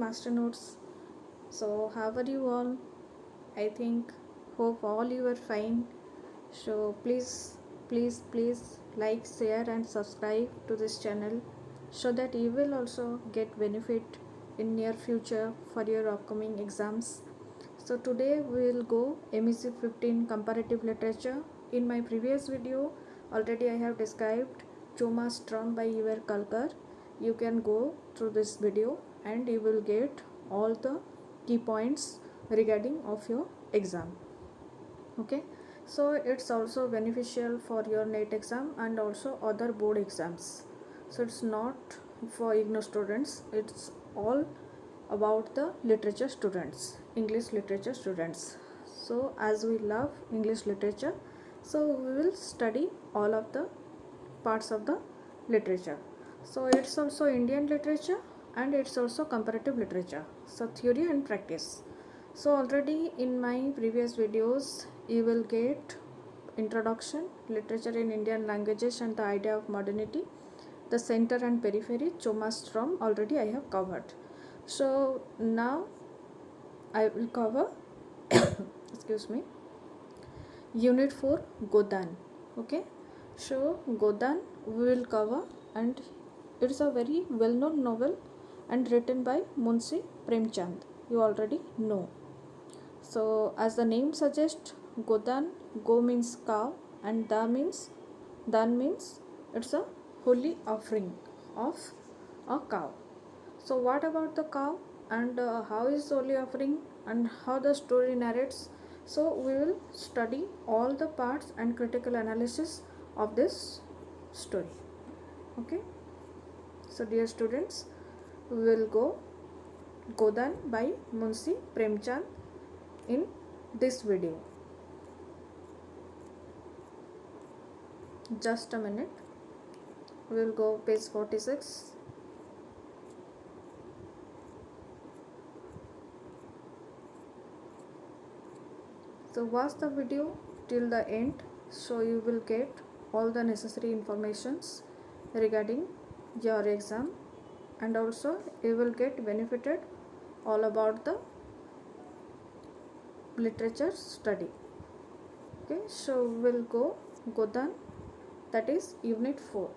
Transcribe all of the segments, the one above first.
master notes. So how are you all? I think hope all you are fine. So please like, share and subscribe to this channel so that you will also get benefit in near future for your upcoming exams. So today we will go MEC 15 comparative literature. In my previous video already I have described Choma Strum by Iver Kalkar. You can go through this video and you will get all the key points regarding of your exam. Okay, so it's also beneficial for your NET exam and also other board exams. So it's not for IGNOU students, it's all about the literature students, English literature students. So as we love English literature, so we will study all of the parts of the literature. So it's also Indian literature and it's also comparative literature, so theory and practice. So already in my previous videos you will get introduction, literature in Indian languages and the idea of modernity, the center and periphery, Choma Strum already I have covered. So now I will cover excuse me, unit 4 Godaan. Okay, so Godaan we will cover, and it is a very well known novel and written by Munsi Premchand, you already know. So as the name suggests, Godaan, go means cow and dan means it's a holy offering of a cow. So what about the cow and how is holy offering and how the story narrates? So we will study all the parts and critical analysis of this story. Okay, so dear students, we will go Godaan by Munsi Premchand in this video. Just a minute, we will go page 46. So watch the video till the end, so you will get all the necessary informations regarding your exam, and also you will get benefited all about the literature study. Okay, so we'll go Godaan, that is unit 4.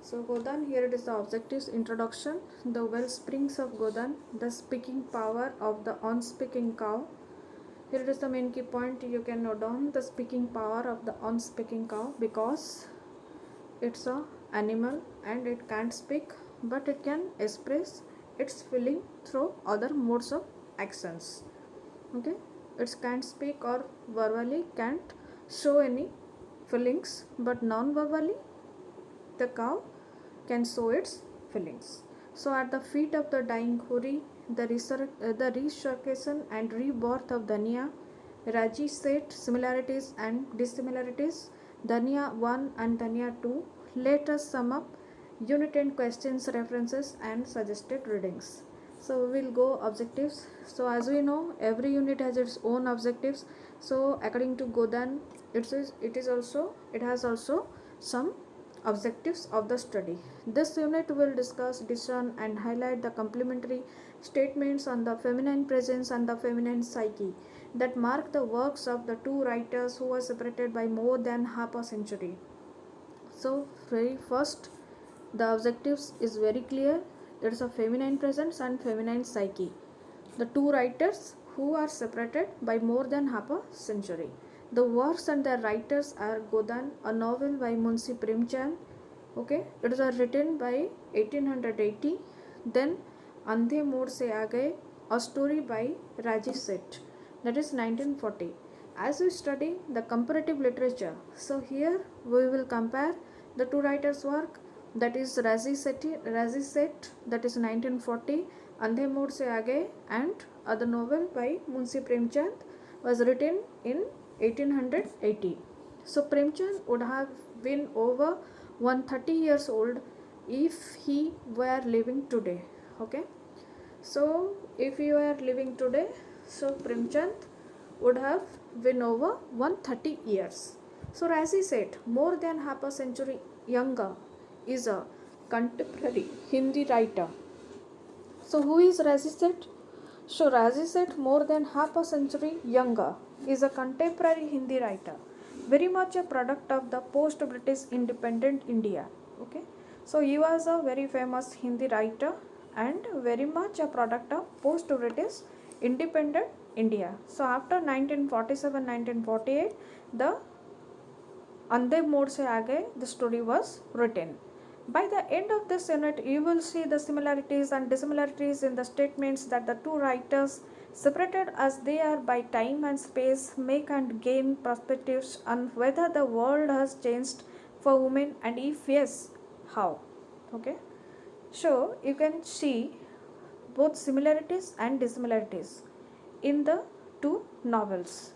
So Godaan, here it is the objectives, introduction, the well springs of Godaan, the speaking power of the unspeaking cow. Here it is the main key point, you can note down the speaking power of the unspeaking cow, because it's a animal and it can't speak, but it can express its feeling through other modes of actions. Okay, it can't speak or verbally can't show any feelings, but non-verbally the cow can show its feelings. So at the feet of the dying Khuri, the resurrection and rebirth of Dania, Raji said similarities and dissimilarities, Dania 1 and Dania 2. Let us sum up unit and questions, references and suggested readings. So we will go objectives. So as we know, every unit has its own objectives. So according to Godaan, it has also some objectives of the study. This unit will discuss, discern and highlight the complementary statements on the feminine presence and the feminine psyche that mark the works of the two writers who were separated by more than half a century. So very first, the objectives is very clear. There is a feminine presence and feminine psyche, the two writers who are separated by more than half a century. The works and the writers are Godaan, a novel by Munsi Premchand. Okay, it is written by 1880. Then Andhe Mode Se Aa Gaye, a story by Raji Seth, that is 1940. As we study the comparative literature, so here we will compare the two writers' work, that is Raji Seth, that is 1940, Andhe Mode Se Aa Gaye, and other novel by Munsi Premchand was written in 1880. So Premchand would have been over 130 years old if he were living today. Okay, so if you are living today, so Premchand would have been over 130 years. So Razi said more than half a century younger is a contemporary Hindi writer. So who is Razi Seth? So Razi Seth, more than half a century younger, is a contemporary Hindi writer, very much a product of the post-British independent India. Okay, so he was a very famous Hindi writer and very much a product of post-British independent India. So after 1947-1948, the Ande Mode Se Aage, the story was written. By the end of this unit, you will see the similarities and dissimilarities in the statements that the two writers, separated as they are by time and space, make and gain perspectives on whether the world has changed for women, and if yes, how. Okay, so you can see both similarities and dissimilarities in the two novels.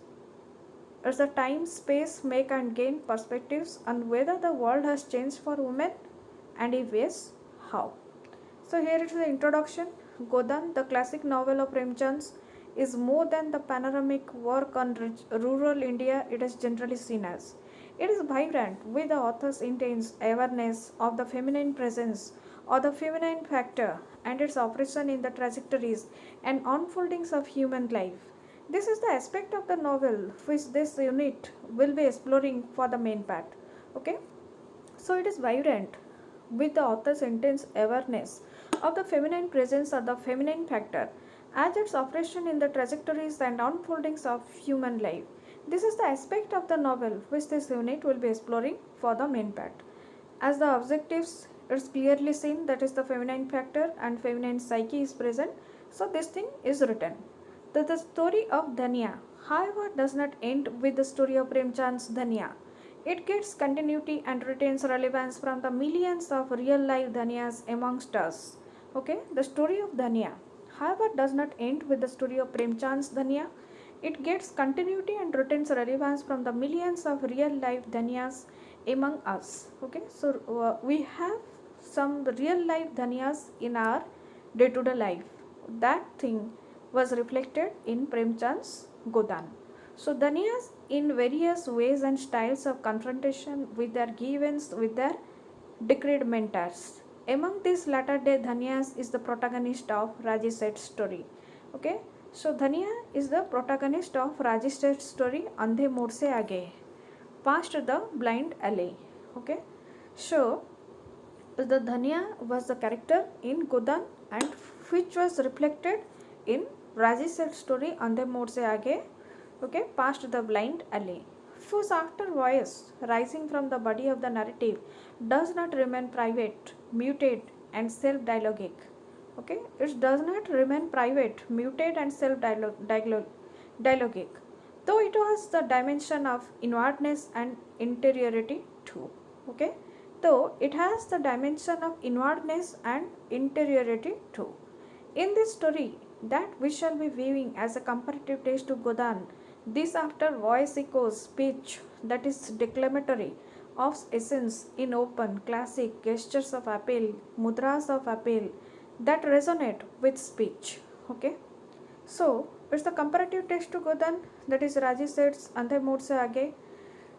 As the time space make and gain perspectives on whether the world has changed for women, and if yes, how. So here it is the introduction. Godaan, the classic novel of Premchand, is more than the panoramic work on rural India it is generally seen as. It is vibrant with the author's intense awareness of the feminine presence or the feminine factor and its operation in the trajectories and unfoldings of human life. This is the aspect of the novel which this unit will be exploring for the main part. Okay, so it is vibrant with the author's intense awareness of the feminine presence or the feminine factor as its operation in the trajectories and unfoldings of human life. This is the aspect of the novel which this unit will be exploring for the main part. As the objectives, it's clearly seen that is the feminine factor and feminine psyche is present. So this thing is written. The story of Dhania, however, does not end with the story of Premchand's Dhania. It gets continuity and retains relevance from the millions of real life Dhanias amongst us. Okay, the story of Dhania, however, does not end with the story of Premchand's Dhania. It gets continuity and retains relevance from the millions of real life Dhanias among us. Okay, so we have some real life Dhanias in our day-to-day life. That thing was reflected in Premchand's Godaan. So Dhaniyas in various ways and styles of confrontation with their grievance, with their decreed mentors. Among these latter day Dhaniyas is the protagonist of Raji Seth's story. Okay, so Dhaniya is the protagonist of Raji Seth's story Andhe Mode Se Aage, past the blind alley. Okay, so the Dhaniya was the character in Godaan and which was reflected in Raji Seth's story Andhe Mode Se Aage, okay, past the blind alley, whose after voice rising from the body of the narrative does not remain private, muted and self-dialogic. Okay, it does not remain private, muted and self-dialogic, though it was the dimension of inwardness and interiority too. Okay, though it has the dimension of inwardness and interiority too. In this story that we shall be viewing as a comparative text to Godaan, this after voice echoes speech that is declamatory of essence in open, classic gestures of appeal, mudras of appeal that resonate with speech. Okay, so it's the comparative text to Godaan, that is Raji Seth's Andhe Mode Se Aage.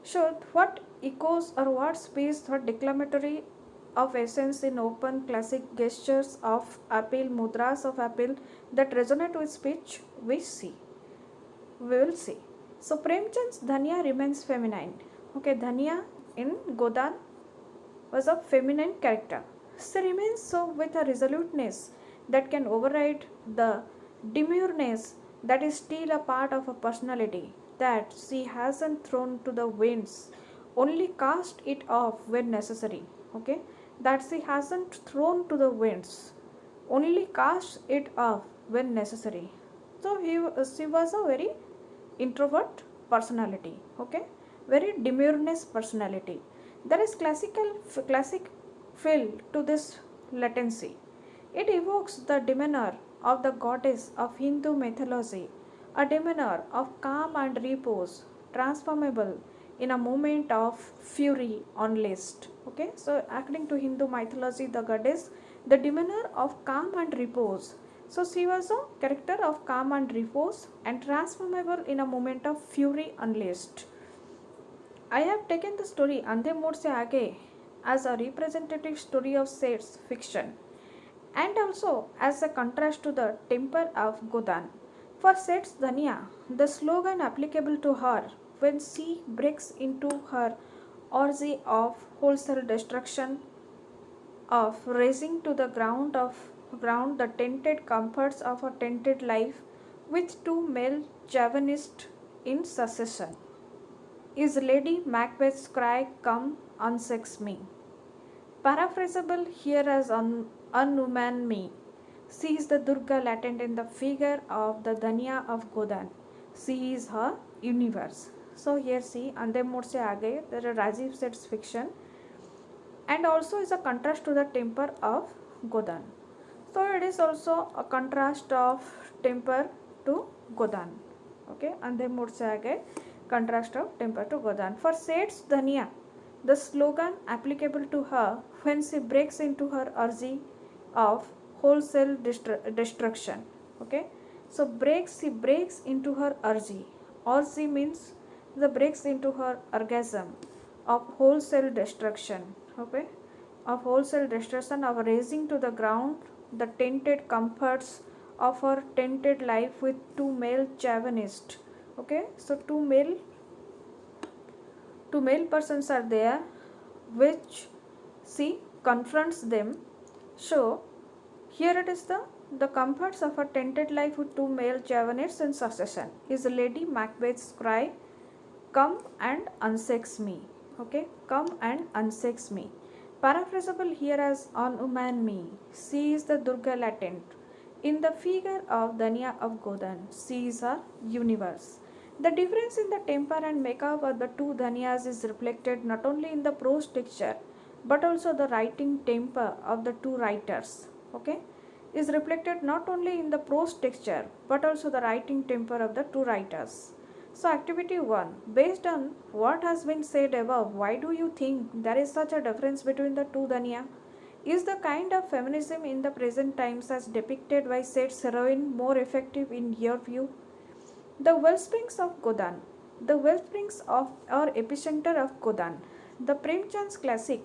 So what echoes or what speech, what declamatory of essence in open, classic gestures of appeal, mudras of appeal that resonate with speech, we will see. So Premchand's Dhania remains feminine. Okay, Dhania in Godaan was a feminine character. She remains so with a resoluteness that can override the demureness that is still a part of her personality, that she hasn't thrown to the winds, only cast it off when necessary. Okay, that she hasn't thrown to the winds, only cast it off when necessary. So she was a very introvert personality. Okay, very demureness personality. There is classic feel to this latency. It evokes the demeanor of the goddess of Hindu mythology, a demeanor of calm and repose, transformable in a moment of fury unleashed. Okay, so according to Hindu mythology, the goddess, the demeanor of calm and repose. So she was a character of calm and repose and transformable in a moment of fury unleashed. I have taken the story Andhe Mode Se Aage as a representative story of Seth's fiction and also as a contrast to the temper of Godaan. For said Dhanya, the slogan applicable to her when she breaks into her orgy of wholesale destruction, of razing to the ground the tented comforts of a tented life with two male chauvinists in succession, is Lady Macbeth's cry, "Come, unsex me." Paraphrasable here as unwoman me. She is the Durga latent in the figure of the Danya of Godaan. She is her universe. So here see, Ande Mode se aage, there are Rajiv sets fiction and also is a contrast to the temper of Godaan. So it is also a contrast of temper to Godaan. Okay, Ande Mode se aage, contrast of temper to Godaan. For says Dhania, the slogan applicable to her when she breaks into her orgy of wholesale destruction. Okay, so she breaks into her orgy. Orgy means the breaks into her orgasm of wholesale destruction. Okay, of wholesale destruction, of raising to the ground the tented comforts of her tented life with two male chauvinists. Okay, so two male persons are there which she confronts them. So here it is the comforts of a tented life with two male chauvinists in succession is Lady Macbeth's cry, "Come and unsex me." Okay, come and unsex me. Paraphrasable here as unwoman me. She is the Durga latent in the figure of Danya of Godaan. She is her universe. The difference in the temper and makeup of the two Dhanyas is reflected not only in the prose texture but also the writing temper of the two writers. Okay, is reflected not only in the prose texture but also the writing temper of the two writers. So activity 1. Based on what has been said above, why do you think there is such a difference between the two Dhanya? Is the kind of feminism in the present times as depicted by said heroine more effective in your view? The wellsprings of Godaan. The wellsprings of or epicenter of Godaan. The Premchand's classic,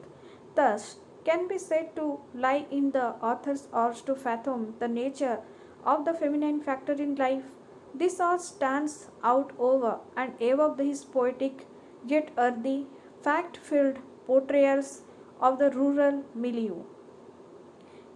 thus, can be said to lie in the author's urge to fathom the nature of the feminine factor in life. This urge stands out over and above his poetic yet earthy, fact-filled portrayals of the rural milieu.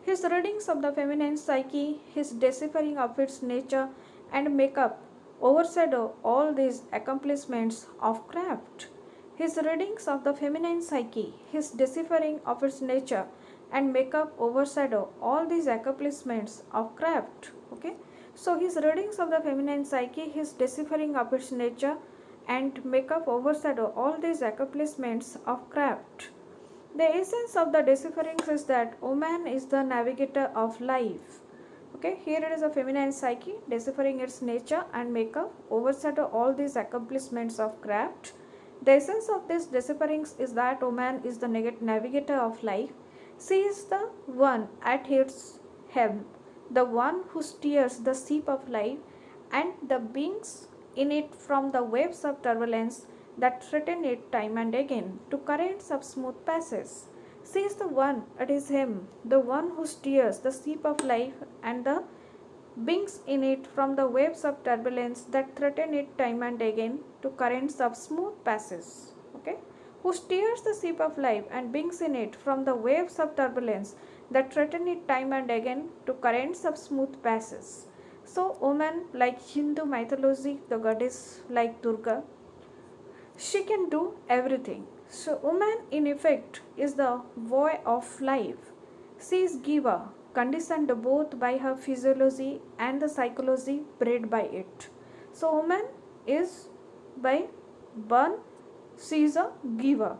His readings of the feminine psyche, his deciphering of its nature and makeup overshadow all these accomplishments of craft. His readings of the feminine psyche, his deciphering of its nature and makeup overshadow all these accomplishments of craft. Okay, so his readings of the feminine psyche, his deciphering of its nature and makeup overshadow all these accomplishments of craft. The essence of the deciphering is that woman is the navigator of life. Okay, here it is a feminine psyche, deciphering its nature and makeup overshadow all these accomplishments of craft. The essence of this deciphering is that woman is the navigator of life. She is the one at its helm, the one who steers the ship of life and the beings in it from the waves of turbulence that threaten it time and again to currents of smooth passage. She is the one, it is him, the one who steers the ship of life and the beings in it from the waves of turbulence that threaten it time and again to currents of smooth passage. Okay, who steers the ship of life and beings in it from the waves of turbulence that threaten it time and again to currents of smooth passage. So, woman, like Hindu mythology, the goddess like Durga, she can do everything. So, woman in effect is the void of life. She is giver, conditioned both by her physiology and the psychology bred by it. So, woman is by birth, she is a giver,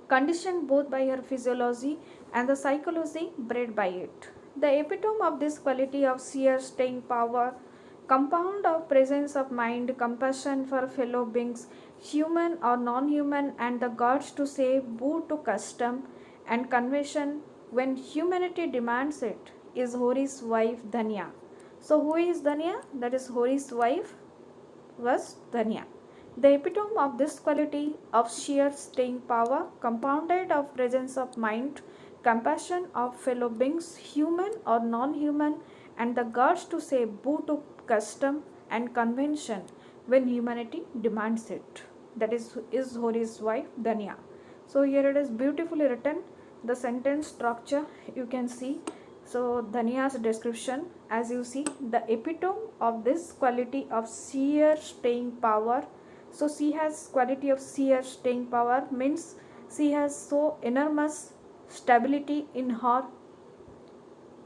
conditioned both by her physiology and the psychology bred by it. The epitome of this quality of sheer staying power, compound of presence of mind, compassion for fellow beings, human or non-human, and the gods to say boo to custom and convention when humanity demands it, is Hori's wife Dhanya. So who is Dhanya? That is Hori's wife was Dhanya. The epitome of this quality of sheer staying power, compounded of presence of mind, compassion of fellow beings, human or non-human, and the guts to say boo to custom and convention when humanity demands it. That is Hori's wife Danya. So here it is beautifully written. The sentence structure you can see. So Danya's description, as you see, the epitome of this quality of sheer staying power. So she has quality of sheer staying power, means she has so enormous stability in her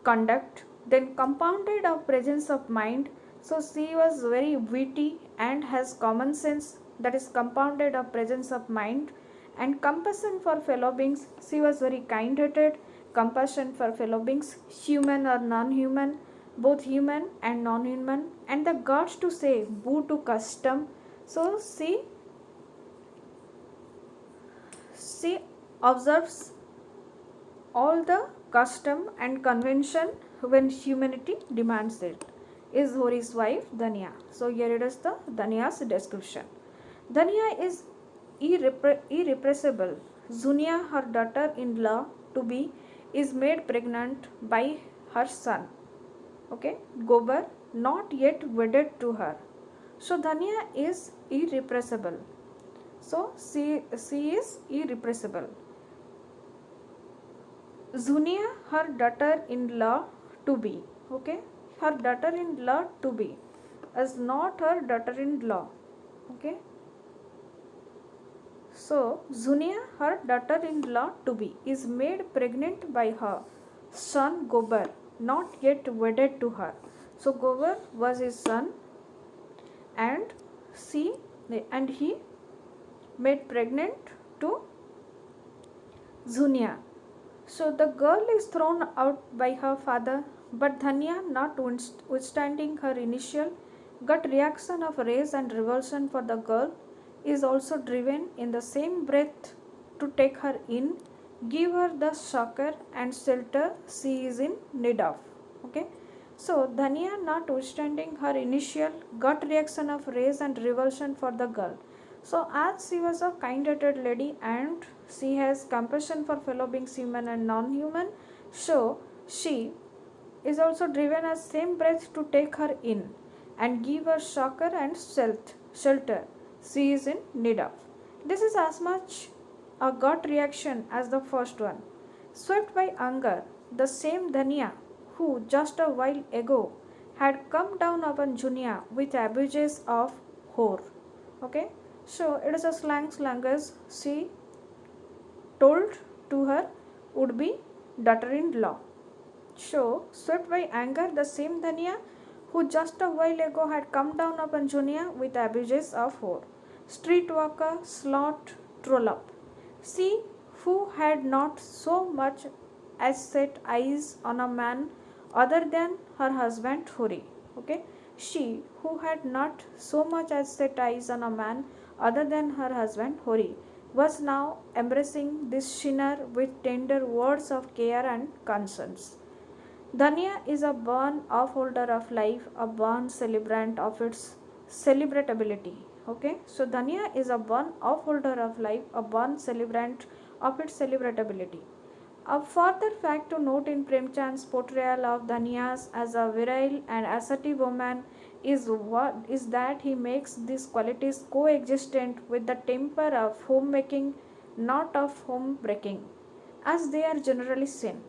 conduct, then compounded of presence of mind. So she was very witty and has common sense, that is compounded of presence of mind, and compassion for fellow beings. She was very kind-hearted, compassion for fellow beings, human or non-human, both human and non-human, and the guts to say boo to custom. So she observes all the custom and convention when humanity demands it, is Hori's wife Danya. So here it is the Danya's description. Danya is irrepressible. Zunia, her daughter-in-law to be, is made pregnant by her son. Okay, Gobar, not yet wedded to her. So Danya is irrepressible. So she is irrepressible. Zunia, her daughter-in-law to be. Okay, her daughter-in-law to be is not her daughter-in-law. Okay. So Zunia, her daughter-in-law to be, is made pregnant by her son Gobar, not yet wedded to her. So Gobar was his son, and he made pregnant to Zunia. So the girl is thrown out by her father, but Dhanya, notwithstanding her initial gut reaction of rage and revulsion for the girl, is also driven in the same breath to take her in, give her the succor and shelter she is in need of. Okay. So Dhanya, notwithstanding her initial gut reaction of rage and revulsion for the girl. So as she was a kind-hearted lady and she has compassion for fellow beings, human and non-human, so she is also driven as same breath to take her in and give her succor and shelter she is in need of. This is as much a gut reaction as the first one. Swept by anger, the same Dhanya who just a while ago had come down upon Junia with abuses of whore. Okay, so it is a language she told to her would-be daughter-in-law. So, swept by anger, the same Dhanya who just a while ago had come down upon Junia with abuses of whore, streetwalker, slut, trollop. She who had not so much as set eyes on a man other than her husband Hori. Okay, she who had not so much as set eyes on a man other than her husband Hori was now embracing this sinner with tender words of care and conscience. Dhanya is a born upholder of life, a born celebrant of its celebratability. Okay, so Dhanya is a born upholder of life, a born celebrant of its celebratability. A further fact to note in Premchand's portrayal of Dhanyas as a virile and assertive woman is that he makes these qualities coexistent with the temper of homemaking, not of home breaking, as they are generally seen.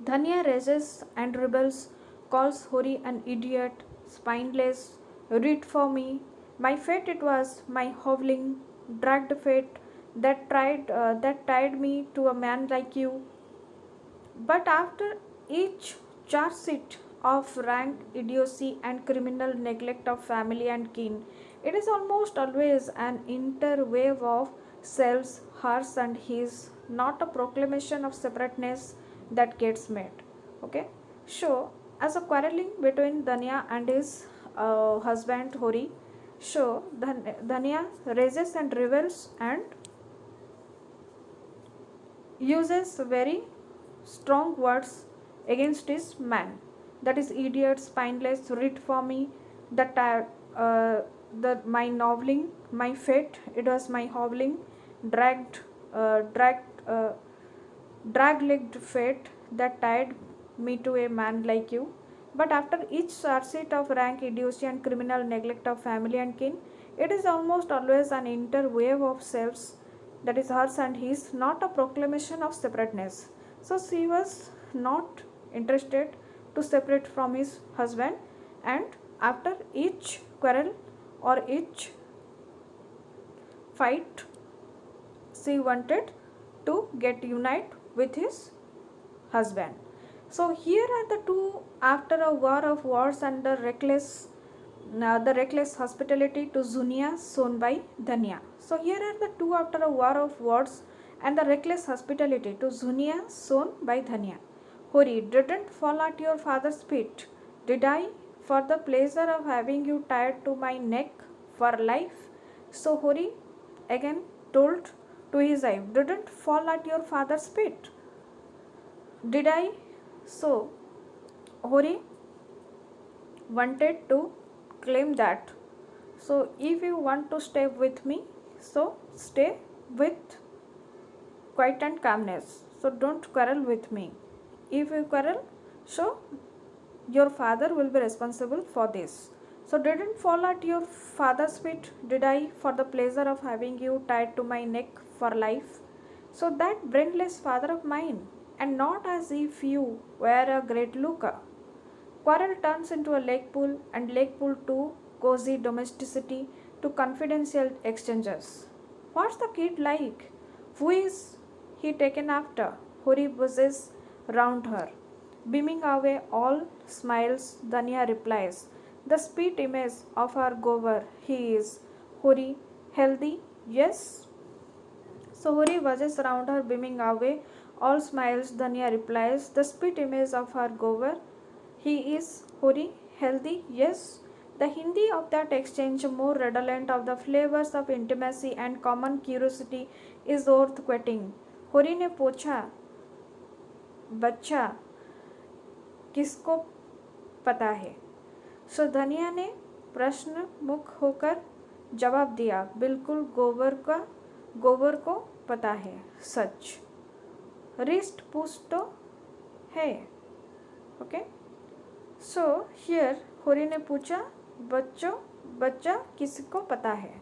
Dhanya rages and rebels, calls Hori an idiot, spineless, read for me. My fate it was, my hoveling, dragged fate that tied me to a man like you. But after each charge sheet of rank idiocy and criminal neglect of family and kin, it is almost always an interwave of selves, hers and his, not a proclamation of separateness that gets made. Okay, so as a quarreling between Dhanya and his husband Hori, so Dhanya rages and rebels and uses very strong words against his man, that is idiot, spineless, read for me, my noveling, my fate it was my hoveling, dragged drag-legged fate that tied me to a man like you. But after each surfeit of rank, idiocy, and criminal neglect of family and kin, it is almost always an interwave of selves, that is hers and his, not a proclamation of separateness. So she was not interested to separate from his husband, and after each quarrel or each fight, she wanted to get unite with his husband. So here are the two after a war of words and the reckless hospitality to Zunia shown by Dhanya. So here are the two after a war of words and the reckless hospitality to Zunia shown by Dhanya. Hori, didn't fall at your father's feet, did I, for the pleasure of having you tied to my neck for life? So Hori again told to his wife, didn't fall at your father's feet, did I? So Hori wanted to claim that. So if you want to stay with me, so stay with quiet and calmness. So don't quarrel with me. If you quarrel, so your father will be responsible for this. So didn't fall at your father's feet, did I, for the pleasure of having you tied to my neck for life? So that brainless father of mine, and not as if you were a great looker. Quarrel turns into a lake pool, and lake pool to cozy domesticity, to confidential exchanges. What's the kid like? Who is he taken after? Hori buzzes round her. Beaming away all smiles, Danya replies, the spit image of our gover, he is. Hori, healthy? Yes. So Hori buzzes round her, beaming away all smiles, Danya replies, the spit image of her gover, he is. Hori, healthy? Yes. The Hindi of that exchange, more redolent of the flavors of intimacy and common curiosity, is worth quoting. Hori ने पूछा, बच्चा किसको पता है? सो धनिया ने प्रश्न मुख होकर जवाब दिया, बिल्कुल गोबर को पता है, सच। रिस्ट पूछ तो है, ओके। सो हियर होरी ने पूछा, बच्चा किसको पता है?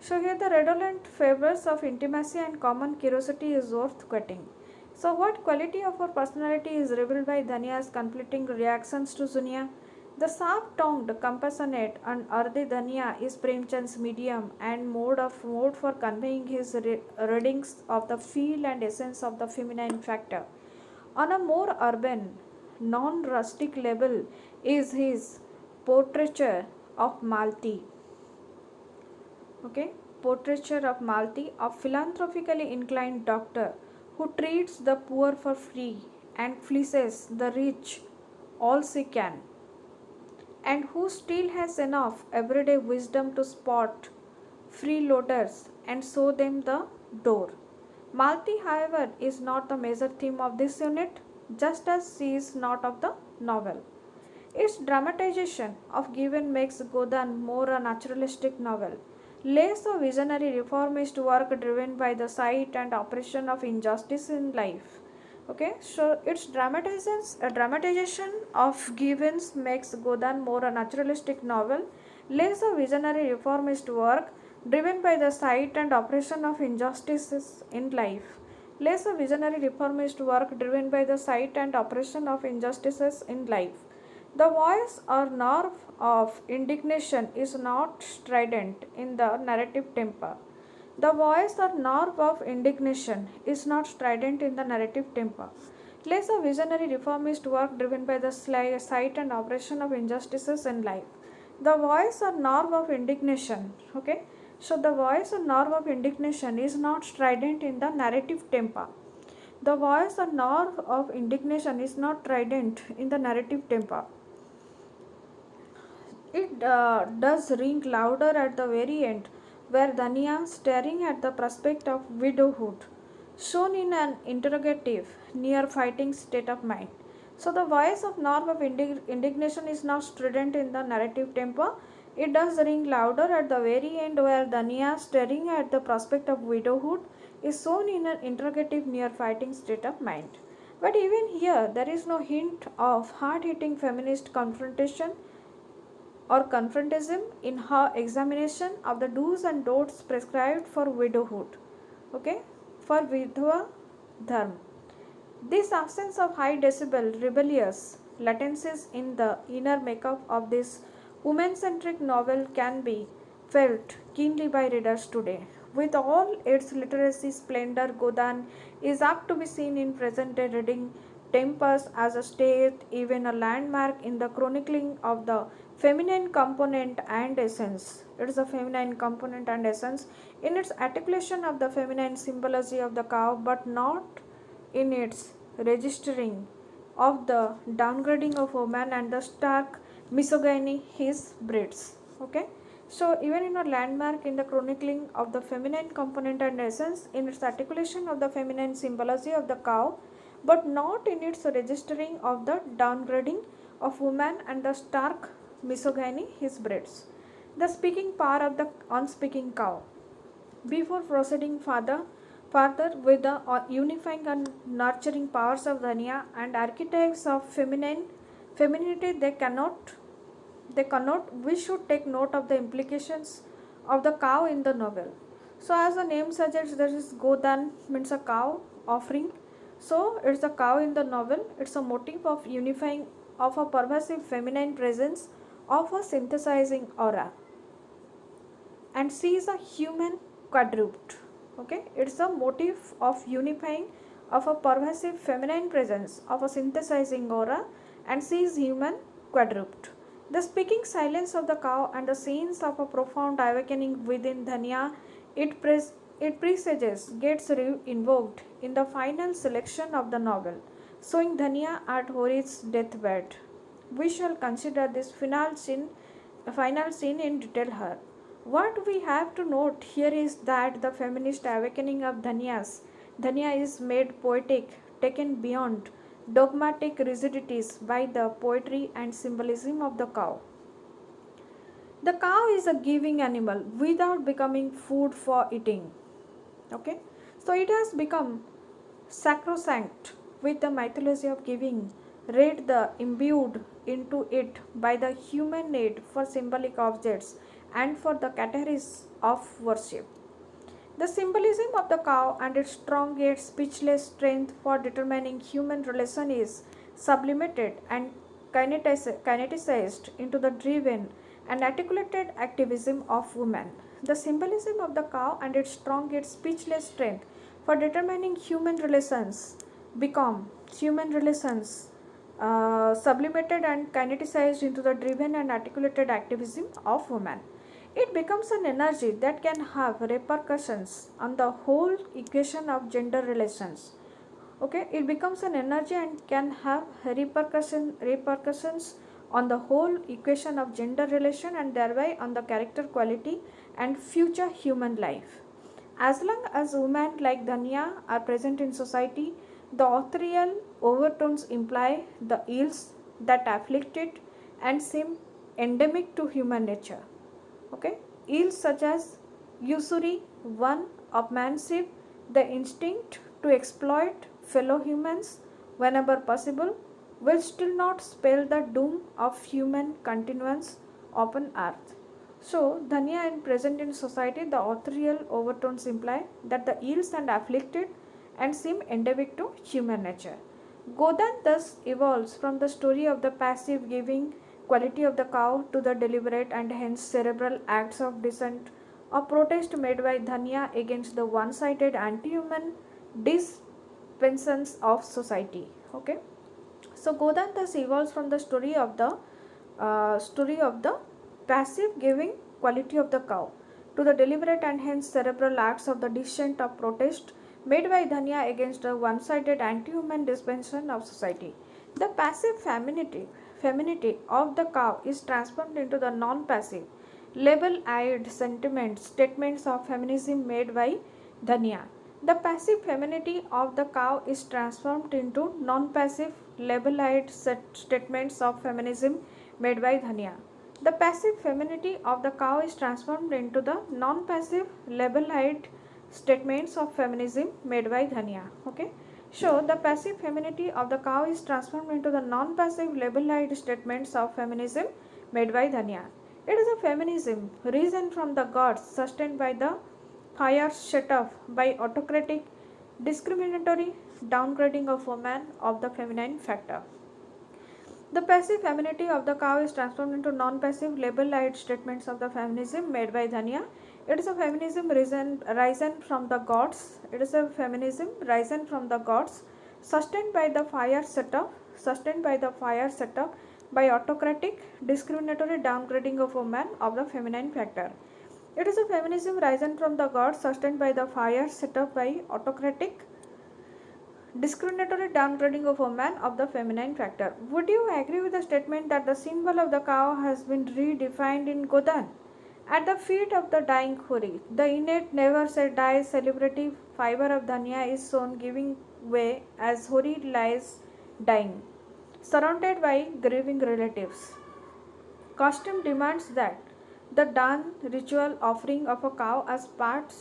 So here the redolent flavors of intimacy and common curiosity is worth quoting. So what quality of her personality is revealed by Dhanya's conflicting reactions to Zunia? The sharp-tongued, compassionate and earthy Dhanya is Premchand's medium and mode for conveying his readings of the feel and essence of the feminine factor. On a more urban, non-rustic level is his portraiture of Malti. Portraiture of Malti, a philanthropically inclined doctor who treats the poor for free and fleeces the rich all she can, and who still has enough everyday wisdom to spot freeloaders and show them the door. Malti, however, is not the major theme of this unit, just as she is not of the novel. Its dramatization of Given makes Godaan more a naturalistic novel, less a visionary reformist work driven by the sight and oppression of injustice in life. So its dramatization of Givens makes Godaan more a naturalistic novel, less a visionary reformist work driven by the sight and oppression of injustices in life. Less a visionary reformist work driven by the sight and oppression of injustices in life. The voice or nerve of indignation is not strident in the narrative temper. The voice or nerve of indignation is not strident in the narrative temper. Less a visionary reformist work driven by the sight and oppression of injustices in life. The voice or nerve of indignation, so the voice or nerve of indignation is not strident in the narrative temper. The voice or nerve of indignation is not strident in the narrative temper. It does ring louder at the very end, where Dhanya, staring at the prospect of widowhood, shown in an interrogative, near fighting state of mind. So the voice of nerve of indignation is not strident in the narrative temper. It does ring louder at the very end, where Dhanya, staring at the prospect of widowhood, is shown in an interrogative near fighting state of mind. But even here, there is no hint of hard-hitting feminist confrontation or confrontism in her examination of the do's and don'ts prescribed for widowhood, okay, for vidhva dharma. This absence of high decibel rebellious latencies in the inner makeup of this woman-centric novel can be felt keenly by readers today. With all its literary splendor, Godaan is apt to be seen in present-day reading tempers as a state, even a landmark in the chronicling of the feminine component and essence. It is a feminine component and essence in its articulation of the feminine symbology of the cow, but not in its registering of the downgrading of woman and the stark misogyny his breeds. Okay, so even in a landmark in the chronicling of the feminine component and essence in its articulation of the feminine symbology of the cow, but not in its registering of the downgrading of woman and the stark misogyny his breeds. The speaking power of the unspeaking cow. Before proceeding further with the unifying and nurturing powers of Dhanya and archetypes of femininity, we should take note of the implications of the cow in the novel. So as the name suggests, there is Godaan means a cow offering. So it's a cow in the novel. It's a motif of unifying of a pervasive feminine presence of a synthesizing aura. And she is a human quadruped. Okay, it's a motif of unifying of a pervasive feminine presence of a synthesizing aura, and she is human quadruped. The speaking silence of the cow and the scenes of a profound awakening within Dhanya, it presages gets invoked in the final selection of the novel, showing Dhanya at Hori's deathbed. We shall consider this final scene in detail here. What we have to note here is that the feminist awakening of Dhanya is made poetic, taken beyond dogmatic rigidities by the poetry and symbolism of the cow. The cow is a giving animal without becoming food for eating. Okay, so it has become sacrosanct with the mythology of giving, read the imbued into it by the human need for symbolic objects and for the categories of worship. The symbolism of the cow and its strong yet speechless strength for determining human relation is sublimated and kineticized into the driven and articulated activism of women. The symbolism of the cow and its strong yet speechless strength for determining human relations sublimated and kineticized into the driven and articulated activism of women. It becomes an energy that can have repercussions on the whole equation of gender relations. Okay, it becomes an energy and can have repercussions on the whole equation of gender relation and thereby on the character, quality and future human life. As long as women like Dhanya are present in society, the authorial overtones imply the ills that afflict it and seem endemic to human nature. Okay, ills such as usury, one upmanship, the instinct to exploit fellow humans whenever possible, will still not spell the doom of human continuance upon earth. So, Dhanya and present in society, the authorial overtones imply that the ills and afflicted and seem endemic to human nature. Godaan thus evolves from the story of the passive giving quality of the cow to the deliberate and hence cerebral acts of dissent or protest made by Dhanya against the one-sided anti-human dispensations of society. Okay, so Godaan thus evolves from the story of the passive giving quality of the cow to the deliberate and hence cerebral acts of the dissent of protest made by Dhanya against the one-sided anti-human dispensation of society. The passive femininity of the cow is transformed into the non-passive, label-eyed statements of feminism made by Dhanya. The passive femininity of the cow is transformed into non-passive, label-eyed statements of feminism made by Dhanya. The passive femininity of the cow is transformed into the non-passive, label-eyed statements of feminism made by Dhania. Okay. So the passive femininity of the cow is transformed into the non-passive label-light statements of feminism made by Dhania. It is a feminism risen from the gods, sustained by the fire shut off by autocratic, discriminatory downgrading of woman of the feminine factor. The passive femininity of the cow is transformed into non-passive label-light statements of the feminism made by Dhania. It is a feminism risen from the gods. It is a feminism risen from the gods, sustained by the fire setup, by autocratic, discriminatory downgrading of woman of the feminine factor. It is a feminism risen from the gods, sustained by the fire setup by autocratic, discriminatory downgrading of a man of the feminine factor. Would you agree with the statement that the symbol of the cow has been redefined in Godaan? At the feet of the dying Hori, the innate never say die celebrative fiber of Dhania is shown giving way as Hori lies dying, surrounded by grieving relatives. Custom demands that the dawn ritual offering of a cow as part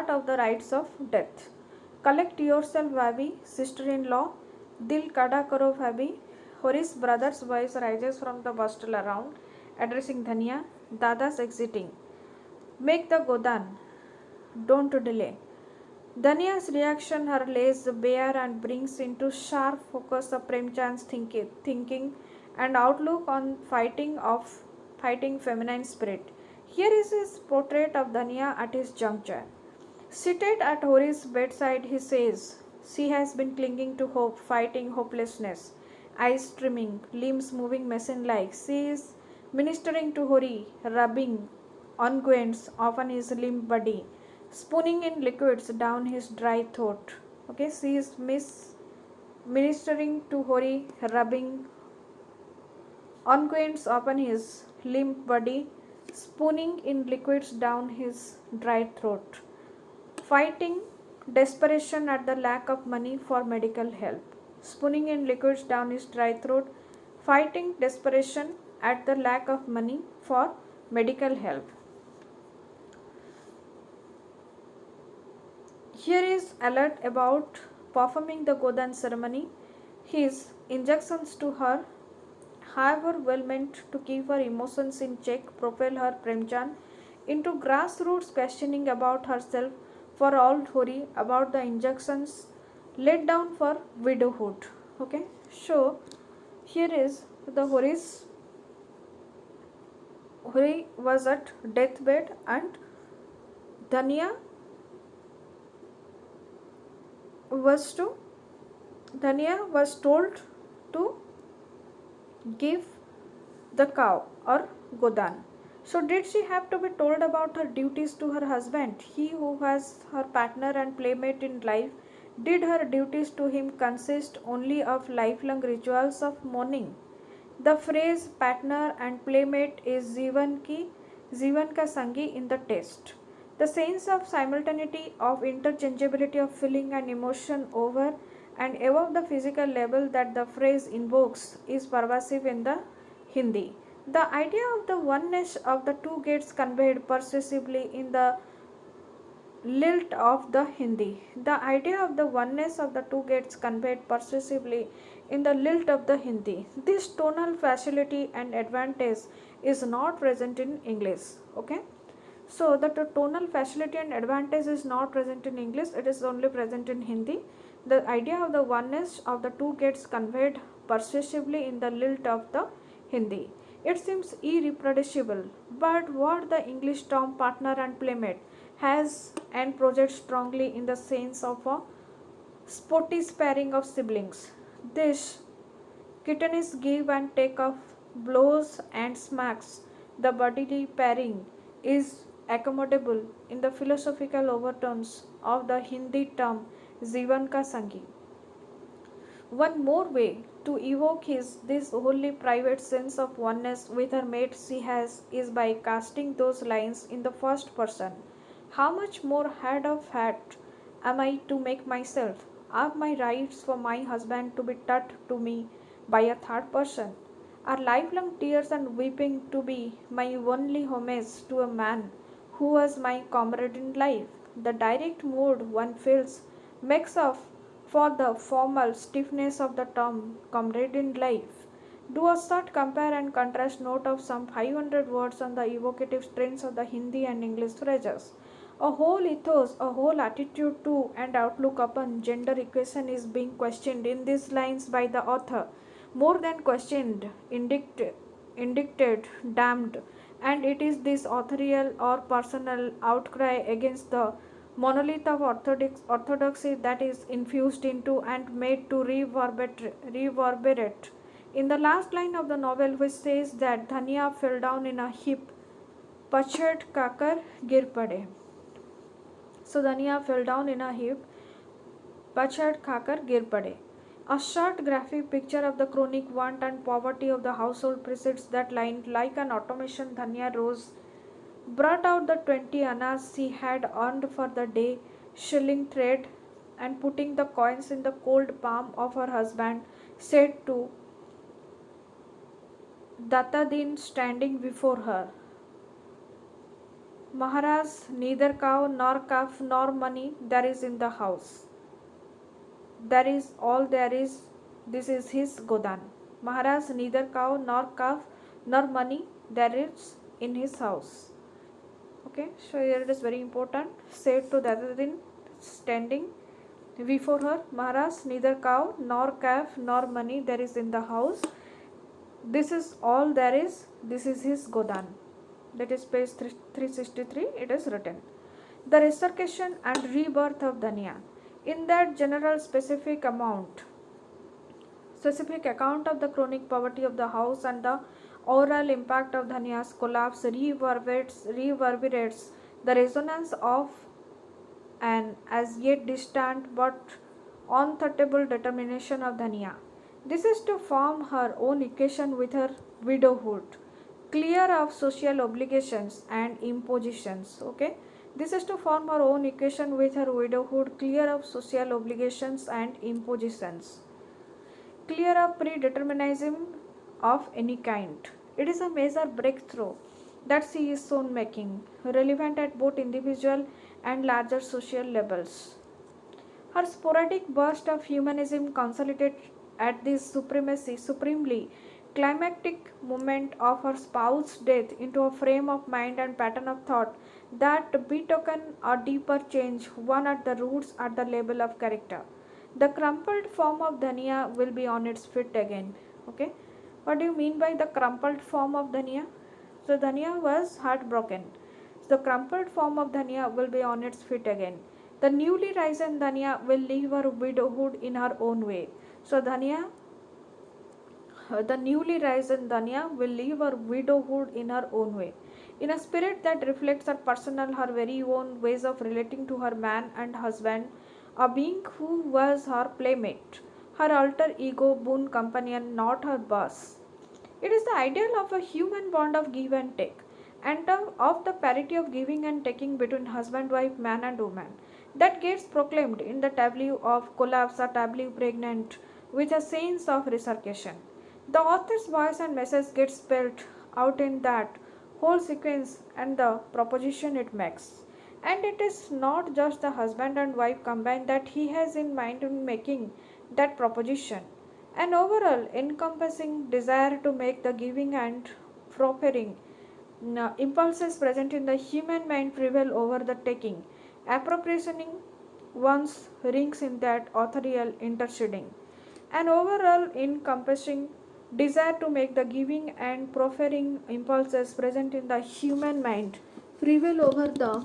of the rites of death. Collect yourself, Vabi, sister-in-law. Dil kada karo, Vabi. Hori's brother's voice rises from the bustle around, addressing Dhania. Dada's exiting. Make the Godaan. Don't delay. Dhania's reaction her lays bare and brings into sharp focus of Premchand's thinking and outlook on fighting feminine spirit. Here is his portrait of Dhania at his juncture. Seated at Hori's bedside, he says, she has been clinging to hope, fighting hopelessness, eyes streaming, limbs moving machine-like. She is ministering to Hori, rubbing unguents upon his limp body, spooning in liquids down his dry throat. Okay, she is ministering to Hori, rubbing unguents upon his limp body, spooning in liquids down his dry throat. Fighting desperation at the lack of money for medical help. Spooning in liquids down his dry throat. Fighting desperation at the lack of money for medical help. Here is alert about performing the Godaan ceremony. His injunctions to her, however well meant to keep her emotions in check, propel her Premchand into grassroots questioning about herself for old Hori, about the injunctions laid down for widowhood. Okay, so here is the Hori was at deathbed and Dhania was told to give the cow or Godaan. So did she have to be told about her duties to her husband? He who was her partner and playmate in life, did her duties to him consist only of lifelong rituals of mourning? The phrase partner and playmate is Jivan ka sangi in the text. The sense of simultaneity, of interchangeability of feeling and emotion over and above the physical level that the phrase invokes is pervasive in the Hindi. The idea of the oneness of the two gets conveyed persuasively in the lilt of the Hindi. The idea of the oneness of the two gets conveyed persuasively in the lilt of the Hindi. This tonal facility and advantage is not present in English. Okay. So the tonal facility and advantage is not present in English. It is only present in Hindi. The idea of the oneness of the two gets conveyed persuasively in the lilt of the Hindi. It seems irreproducible, but what the English term partner and playmate has and projects strongly in the sense of a sporty sparring of siblings. This kittenish give and take of blows and smacks, the bodily pairing is accommodable in the philosophical overtones of the Hindi term Jivan ka sangi. One more way to evoke this wholly private sense of oneness with her mate she has is by casting those lines in the first person. How much more head of hat am I to make myself? Are my rights for my husband to be taught to me by a third person? Are lifelong tears and weeping to be my only homage to a man who was my comrade in life? The direct mood one feels makes up for the formal stiffness of the term comrade in life. Do a short compare and contrast note of some 500 words on the evocative strains of the Hindi and English phrases. A whole ethos, a whole attitude to and outlook upon gender equation is being questioned in these lines by the author. More than questioned, indicted, damned, and it is this authorial or personal outcry against the monolith of orthodoxy that is infused into and made to reverberate. In the last line of the novel, which says that Dhania fell down in a heap, Pachad Kakar gir pade. So Dhania fell down in a heap, Pachad Kakar gir pade. A short graphic picture of the chronic want and poverty of the household precedes that line. Like an automation, Dhanya rose, brought out the 20 annas she had earned for the day, shilling thread, and putting the coins in the cold palm of her husband, said to Dattadin standing before her, Maharaj, neither cow nor calf nor money there is in the house. That is all there is. This is his Godaan. Maharaj, neither cow nor calf nor money there is in his house. Okay, so here it is very important. Said to Dattadin standing before her, Maharaj, neither cow nor calf nor money there is in the house. This is all there is. This is his Godaan. That is page 363. It is written. The resurrection and rebirth of Dhania. In that general specific account of the chronic poverty of the house and the oral impact of Dhania's collapse reverberates the resonance of an as yet distant but unthoughable determination of Dhania. This is to form her own equation with her widowhood, clear of social obligations and impositions. Okay, this is to form her own equation with her widowhood, clear of social obligations and impositions, clear of predeterminism of any kind. It is a major breakthrough that she is soon making, relevant at both individual and larger social levels. Her sporadic burst of humanism consolidated at this supremely climactic moment of her spouse's death into a frame of mind and pattern of thought that betoken a deeper change, one at the roots at the level of character. The crumpled form of Dhania will be on its feet again. Okay, what do you mean by the crumpled form of Dhania? So Dhania was heartbroken. The crumpled form of Dhania will be on its feet again. The newly risen Dhania will leave her widowhood in her own way. So the newly risen Dhania will leave her widowhood in her own way, in a spirit that reflects her personal, her very own ways of relating to her man and husband, a being who was her playmate, her alter ego, boon companion, not her boss. It is the ideal of a human bond of give and take, and of the parity of giving and taking between husband, wife, man, and woman, that gets proclaimed in the tableau of collapse, a tableau pregnant with a sense of resurrection. The author's voice and message gets spelled out in that whole sequence and the proposition it makes. And it is not just the husband and wife combined that he has in mind in making that proposition. An overall encompassing desire to make the giving and proffering impulses present in the human mind prevail over the taking, appropriating one's rings in that authorial interceding. An overall encompassing desire to make the giving and proffering impulses present in the human mind prevail over the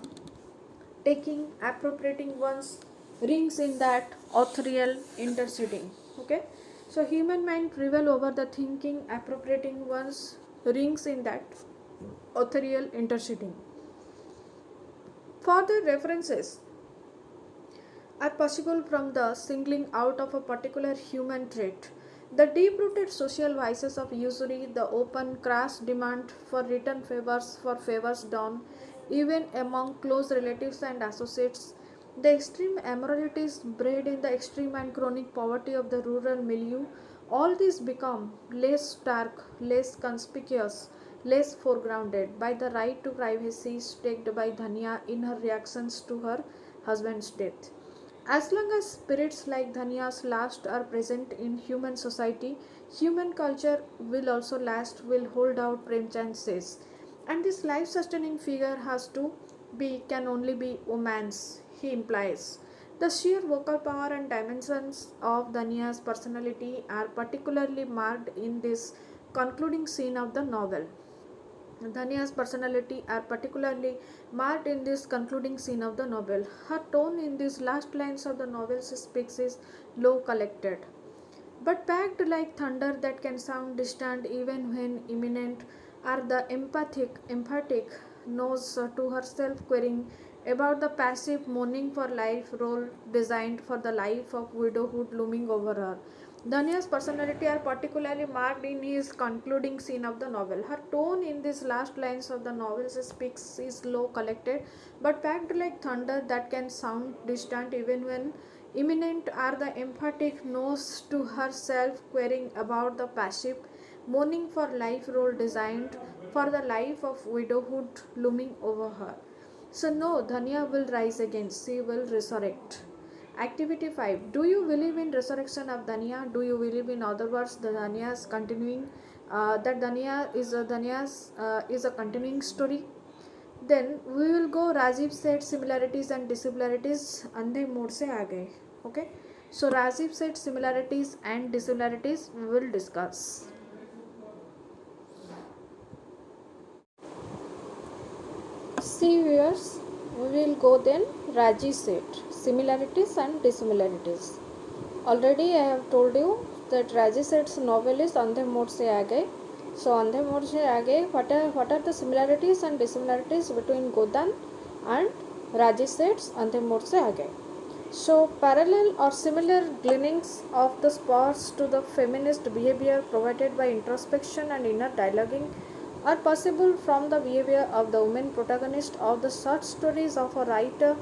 taking, appropriating one's rings in that authorial interceding. Okay, so human mind prevail over the thinking, appropriating one's rings in that authorial interceding. Further references are possible from the singling out of a particular human trait, the deep-rooted social vices of usury, the open, crass demand for return favors for favors done, even among close relatives and associates, the extreme immoralities bred in the extreme and chronic poverty of the rural milieu, all these become less stark, less conspicuous, less foregrounded by the right to privacy staked by Dhania in her reactions to her husband's death. As long as spirits like Dhania's last are present in human society, human culture will also last, will hold out, Premchand says. And this life sustaining figure can only be woman's, he implies. The sheer vocal power and dimensions of Dhania's personality are particularly marked in this concluding scene of the novel. Dhania's personality are particularly marked in this concluding scene of the novel. Her tone in these last lines of the novel speaks is low, collected, but packed like thunder that can sound distant even when imminent, are the emphatic nose to herself querying about the passive mourning for life role designed for the life of widowhood looming over her. Dhania's personality are particularly marked in his concluding scene of the novel. Her tone in these last lines of the novel speaks is low, collected, but packed like thunder that can sound distant even when imminent, are the emphatic nose to herself querying about the passive mourning for life role designed for the life of widowhood looming over her. So no, Dhania will rise again. She will resurrect. Activity 5. Do you believe in resurrection of Dhania? Do you believe, in other words, the Dhania's continuing, that Dhania's is a continuing story? Then we will go Rajiv said similarities and dissimilarities अंधे मोड़ से आ गए. Okay, so Rajiv said similarities and dissimilarities we will discuss. See viewers, we will go then Rajiv said similarities and dissimilarities. Already I have told you that Rajiv said's novel is अंधे मोड़ से आ गए. So अंधे मोड़ से आगे what are the similarities and dissimilarities between Godaan and Rajiv Seth's अंधे मोड़ से आगे. So parallel or similar gleanings of the spots to the feminist behavior provided by introspection and inner dialoguing are possible from the behavior of the women protagonist of the short stories of a writer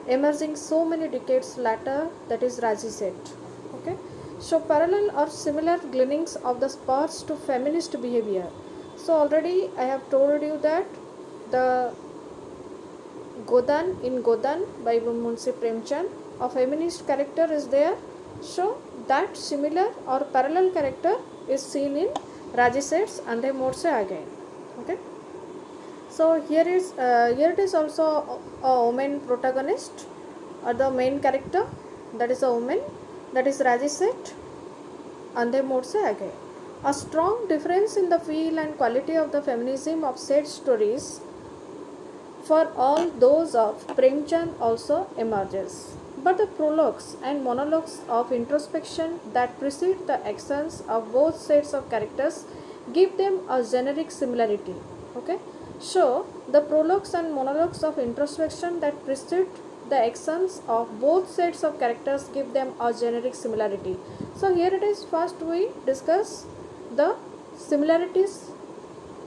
emerging so many decades later, that is Rajiv Seth. Okay. So parallel or similar gleanings of the spots to feminist behavior. So already I have told you that the Godaan by Munsi Premchand, a feminist character is there. So that similar or parallel character is seen in Rajiv Seth's अंधे मोड़ से आगे. Okay. So here it is also a woman protagonist or the main character, that is a woman, that is Rajiv Seth, अंधे मोड़ से आगे. A strong difference in the feel and quality of the feminism of Seth's stories for all those of Premchand also emerges. But the prologues and monologues of introspection that precede the actions of both sets of characters give them a generic similarity. Okay, so the prologues and monologues of introspection that precede the actions of both sets of characters give them a generic similarity. So here it is, first we discuss the similarities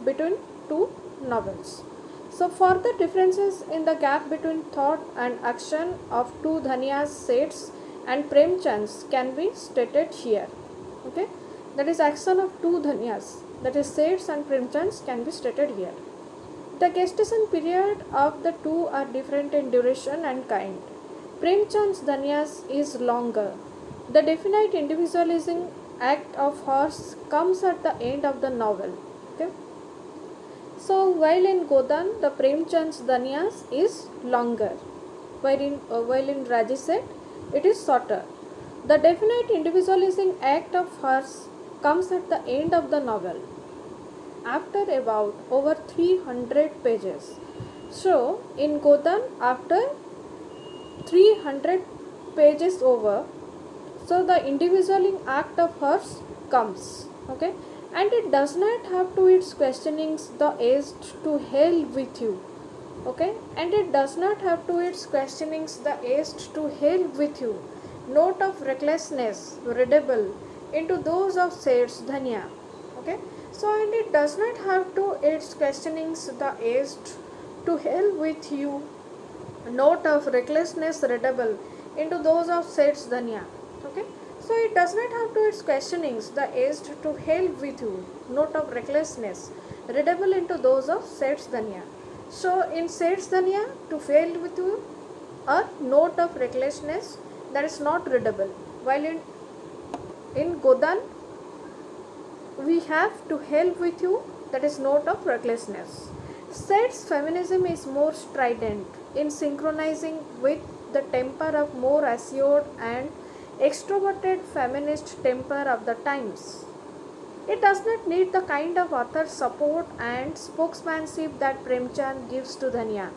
between two novels. So further differences in the gap between thought and action of two Dhania's Seth's and Premchand's can be stated here. Okay, that is action of two Dhanias, that is Seth's and Premchand's, can be stated here. The gestation period of the two are different in duration and kind. Premchand's Dhanias is longer. The definite individualizing act of hers comes at the end of the novel. Okay. So while in Godaan, the Premchand's Dhanias is longer, while in Rajiv Seth it is shorter. The definite individualizing act of hers comes at the end of the novel, after about over 300 pages. So in Godaan, after 300 pages over, so the individualizing act of hers comes. Okay, and it does not have to its questionings the aged to hell with you. Okay, and it does not have to its questionings the aged to hell with you. Note of recklessness readable into those of Seth's Dhania. Okay, so and it does not have to its questionings the aged to hell with you. Note of recklessness readable into those of Seth's Dhania. Okay, so it does not have to its questionings the aged to hell with you. Note of recklessness readable into those of Seth's Dhanya. So in Seth's Dhanya, to fail with you, a note of recklessness that is not readable, while in Godaan we have to hell with you, that is note of recklessness. Seth's feminism is more strident in synchronizing with the temper of more assured and extroverted feminist temper of the times. It does not need the kind of author support and spokesmanship that Premchand gives to Dhanya.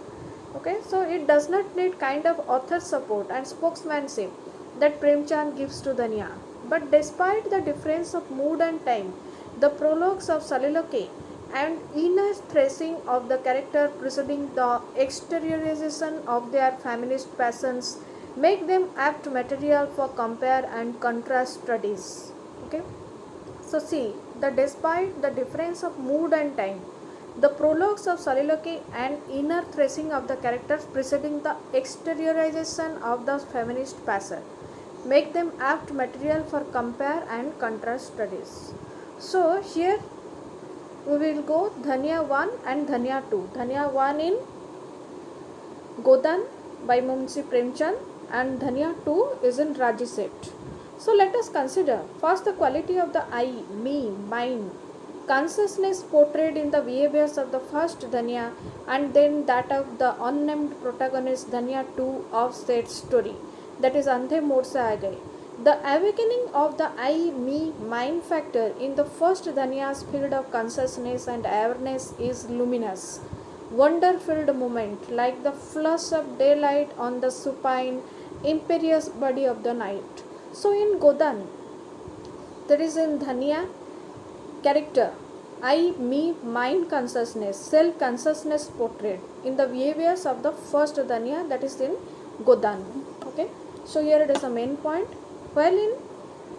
Okay, so it does not need kind of author support and spokesmanship that Premchand gives to Dhanya. But despite the difference of mood and time, the prologues of soliloquy and inner thrashing of the character preceding the exteriorization of their feminist passions make them apt material for compare and contrast studies. Okay. So see, despite the difference of mood and time, the prologues of soliloquy and inner thrashing of the characters preceding the exteriorization of the feminist passion make them apt material for compare and contrast studies. So here we will go Dhanya 1 and Dhanya 2. Dhanya 1 in Godaan by Munsi Premchand and Dhanya 2 is in Raji Seth. So let us consider first the quality of the I, me, mine, consciousness portrayed in the behaviors of the first Dhanya and then that of the unnamed protagonist Dhanya 2 of Seth's story, that is Andhe Mod Se Aa Gaye. The awakening of the I, me, mine factor in the first Dhanya's field of consciousness and awareness is luminous, wonder-filled moment like the flush of daylight on the supine, imperious body of the night. So in Godaan, that is in Dhanya character, I, me, mine consciousness, self-consciousness portrayed in the behaviors of the first Dhanya, that is in Godaan. Okay, so here it is a main point. While in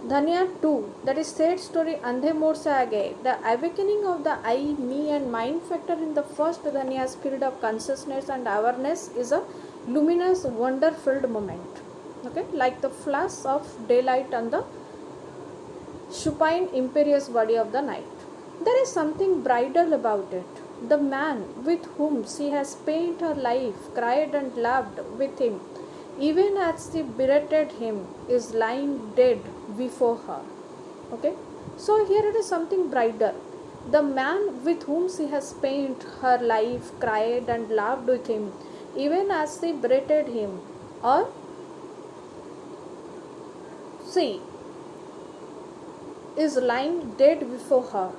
Dhanya 2, that is Seth's story Andhe Mod Se Aa Gaye, the awakening of the I, me and mine factor in the first Dhanya's field of consciousness and awareness is a luminous, wonder-filled moment. Okay, like the flash of daylight on the supine, imperious body of the night. There is something bridal about it. The man with whom she has spent her life, cried and laughed with him, even as she berated him, is lying dead before her. Okay, so here it is something bridal. The man with whom she has spent her life, cried and laughed with him, even as she berated him, or she is lying dead before her,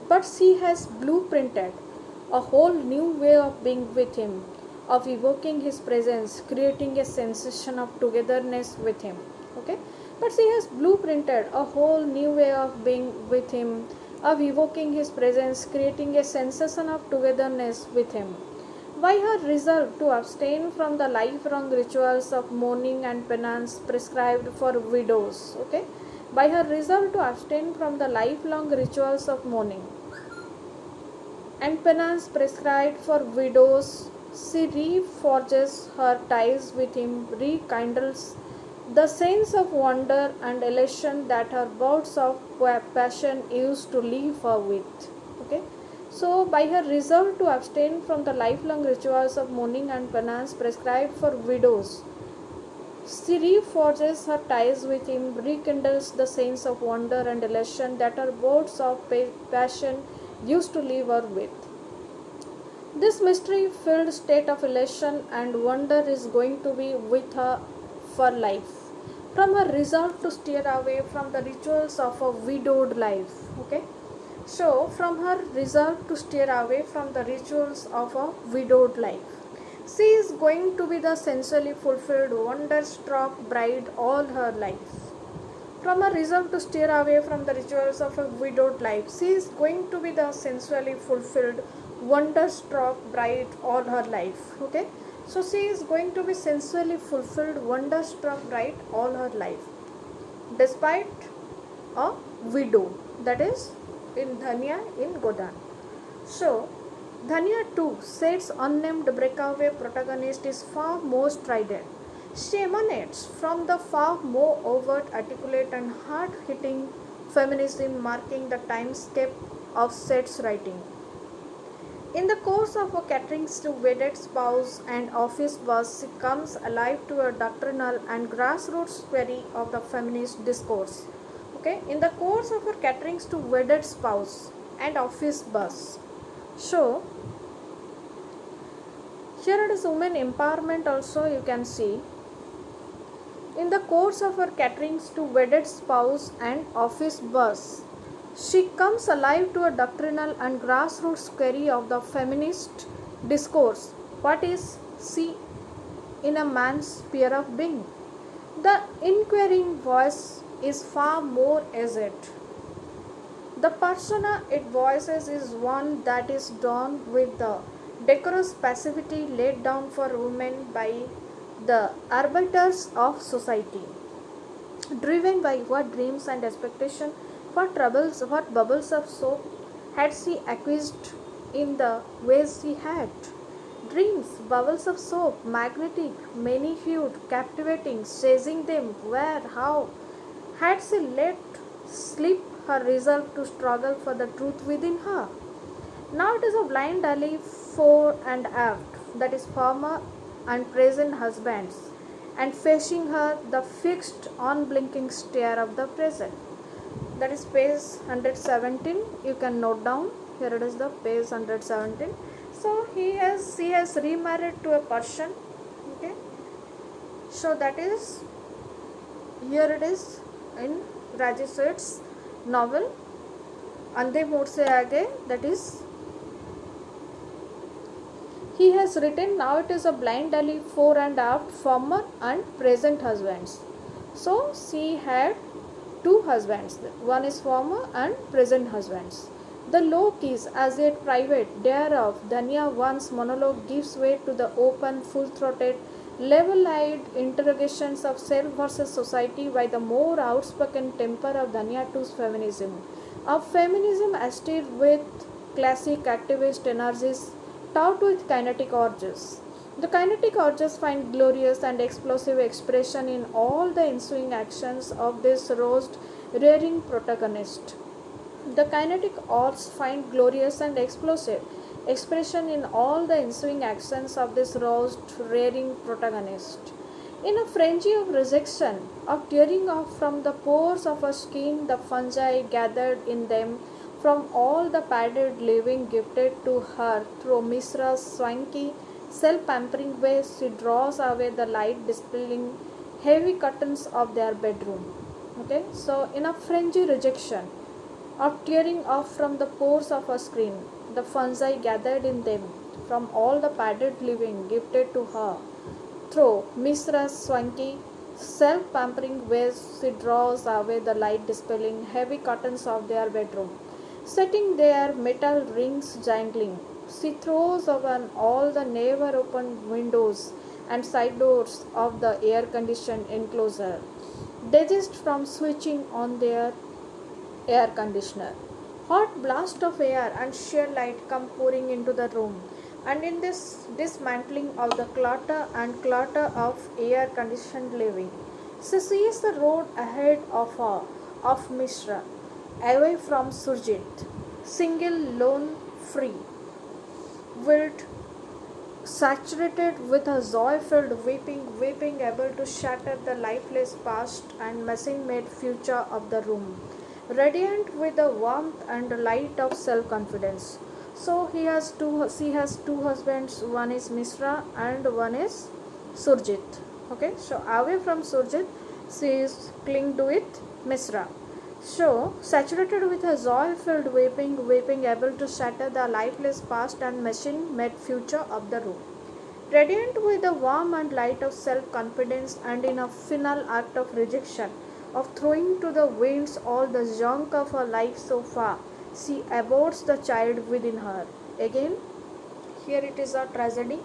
but she has blueprinted a whole new way of being with him, of evoking his presence, creating a sensation of togetherness with him. Okay, but she has blueprinted a whole new way of being with him, of evoking his presence, creating a sensation of togetherness with him. By her resolve to abstain from the lifelong rituals of mourning and penance prescribed for widows. Okay, by her resolve to abstain from the lifelong rituals of mourning and penance prescribed for widows, she reforges her ties with him, rekindles the sense of wonder and elation that her bouts of passion used to leave her with. Okay, so by her resolve to abstain from the lifelong rituals of mourning and penance prescribed for widows, she reforges her ties with him, rekindles the sense of wonder and elation that her bouts of passion used to leave her with. This mystery-filled state of elation and wonder is going to be with her for life. From her resolve to steer away from the rituals of a widowed life. Okay, so from her resolve to steer away from the rituals of a widowed life, she is going to be the sensually fulfilled, wonder-struck bride all her life. From her resolve to steer away from the rituals of a widowed life, she is going to be the sensually fulfilled, wonder-struck bride all her life. Okay, so she is going to be sensually fulfilled, wonder-struck bride all her life, despite a widow, that is in Dhanya in Godaan. So Dhanya 2, Seth's unnamed breakaway protagonist, is far more strident. She emanates from the far more overt, articulate and hard-hitting feminism marking the timescape of Seth's writing. In the course of her caterings to wedded spouse and office boss, she comes alive to a doctrinal and grassroots query of the feminist discourse. Okay, in the course of her caterings to wedded spouse and office boss. So here it is women empowerment also you can see. In the course of her caterings to wedded spouse and office boss, she comes alive to a doctrinal and grassroots query of the feminist discourse. What is she in a man's sphere of being? The inquiring voice is far more aged. The persona it voices is one that is done with the decorous passivity laid down for women by the arbiters of society, driven by what dreams and expectation, what troubles, what bubbles of soap had she acquiesced in the ways she had. Dreams, bubbles of soap, magnetic, many-hued, captivating, chasing them where, how had she let slip her resolve to struggle for the truth within her? Now it is a blind alley fore and aft, that is former and present husbands, and facing her the fixed, unblinking stare of the present. That is page 117. You can note down. Here it is the page 117. So she has remarried to a person. Okay. So that is here it is in Rajesh Seth's novel Andhe Mode Se Aage, that is he has written. Now it is a blind alley fore and aft, former and present husbands. So she had two husbands, one is former and present husbands. The low keys, as yet private, thereof Dhanya one's monologue gives way to the open, full-throated, level-eyed interrogations of self versus society by the more outspoken temper of Dhanya two's feminism. Of feminism astir with classic activist energies, taught with kinetic urges. The kinetic urges find glorious and explosive expression in all the ensuing actions of this roused, rearing protagonist. The kinetic urges find glorious and explosive expression in all the ensuing actions of this roused, rearing protagonist. In a frenzy of rejection, of tearing off from the pores of her skin the fungi gathered in them, from all the padded living gifted to her through Misra's swanky, self-pampering ways, she draws away the light dispelling heavy curtains of their bedroom. Okay, so in a frenzy rejection, of tearing off from the pores of her skin the fungi gathered in them, from all the padded living gifted to her through Misra's swanky, self-pampering ways, she draws away the light dispelling heavy curtains of their bedroom. Setting their metal rings jangling, she throws open all the never opened windows and side doors of the air-conditioned enclosure, desist from switching on their air conditioner. Hot blast of air and sheer light come pouring into the room, and in this dismantling of the clutter and clutter of air conditioned living, she sees the road ahead of her, of Mishra, away from Surjit, single, lone, free, willed, saturated with a joy-filled weeping, able to shatter the lifeless past and machine-made future of the room, radiant with the warmth and light of self-confidence. So she has two husbands. One is Misra and one is Surjit. Okay, so away from Surjit, she is clinged with Misra. So, saturated with a joy-filled weeping, able to shatter the lifeless past and machine-made future of the room. Radiant with the warmth and light of self-confidence, and in a final act of rejection, of throwing to the winds all the junk of her life so far, she aborts the child within her. Again, here it is a tragedy.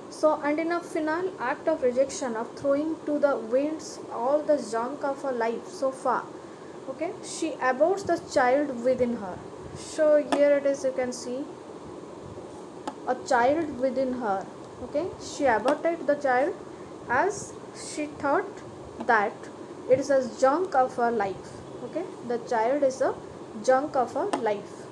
So, and in a final act of rejection, of throwing to the winds all the junk of her life so far, okay, she aborts the child within her. So here it is, you can see a child within her. Okay, she aborted the child as she thought that it is a junk of her life. Okay, the child is a junk of her life.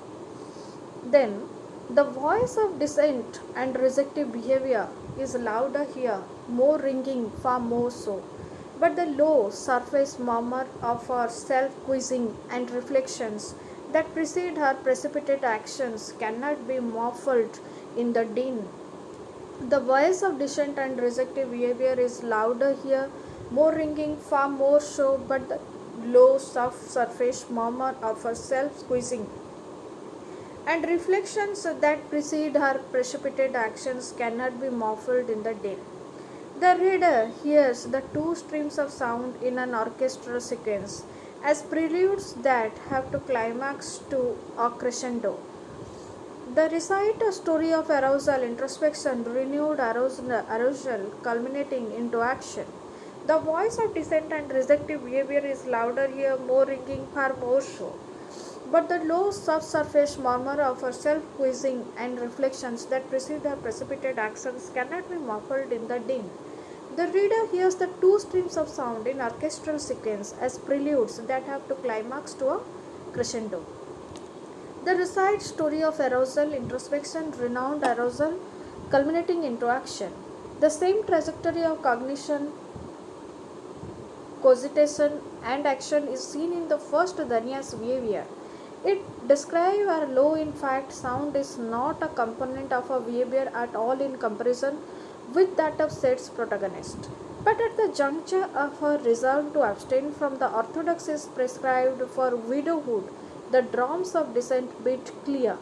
Then The voice of dissent and rejective behavior is louder here, more ringing, far more so. But the low surface murmur of her self quizzing and reflections that precede her precipitate actions cannot be muffled in the din. The voice of dissent and rejective behavior is louder here, more ringing, far more so, but the low surface murmur of her self squeezing and reflections that precede her precipitate actions cannot be muffled in the din. The reader hears the two streams of sound in an orchestral sequence as preludes that have to climax to a crescendo. They recite a story of arousal, introspection, renewed arousal culminating into action. The voice of dissent and rejective behavior is louder here, more ringing, far more so. But the low subsurface murmur of her self-quizzing and reflections that precede her precipitate actions cannot be muffled in the din. The reader hears the two streams of sound in orchestral sequence as preludes that have to climax to a crescendo. They recite story of arousal, introspection, renowned arousal, culminating into action. The same trajectory of cognition, cogitation, and action is seen in the first Dhanya's behavior. It describes her low. In fact, sound is not a component of her behavior at all in comparison with that of Set's protagonist. But at the juncture of her resolve to abstain from the orthodoxies prescribed for widowhood, the drums of dissent beat clear.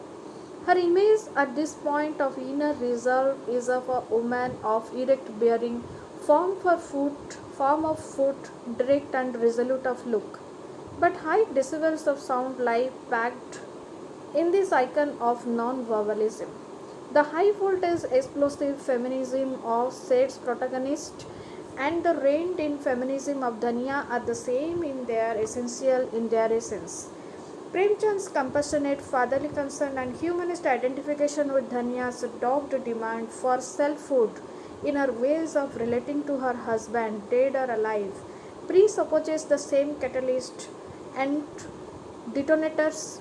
Her image at this point of inner resolve is of a woman of erect bearing, form of foot, direct and resolute of look. But high decibels of sound lie packed in this icon of non-verbalism. The high voltage explosive feminism of Set's protagonist and the reined in feminism of Dhanya are the same in their essence. Premchand's compassionate fatherly concern and humanist identification with Dhanya's dogged demand for selfhood in her ways of relating to her husband, dead or alive, presupposes the same catalyst and detonators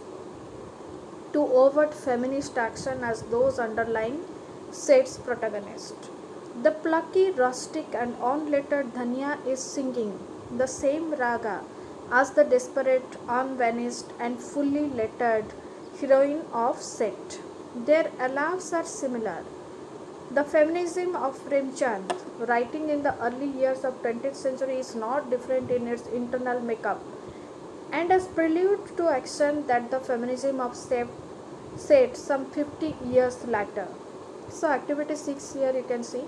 to overt feminist action as those underlying Set's protagonist. The plucky, rustic, and unlettered Dhanya is singing the same raga as the desperate, unvanished, and fully lettered heroine of Set. Their alaves are similar. The feminism of Premchand, writing in the early years of 20th century, is not different in its internal makeup, and as prelude to action that the feminism of Set some 50 years later. So activity 6 here you can see.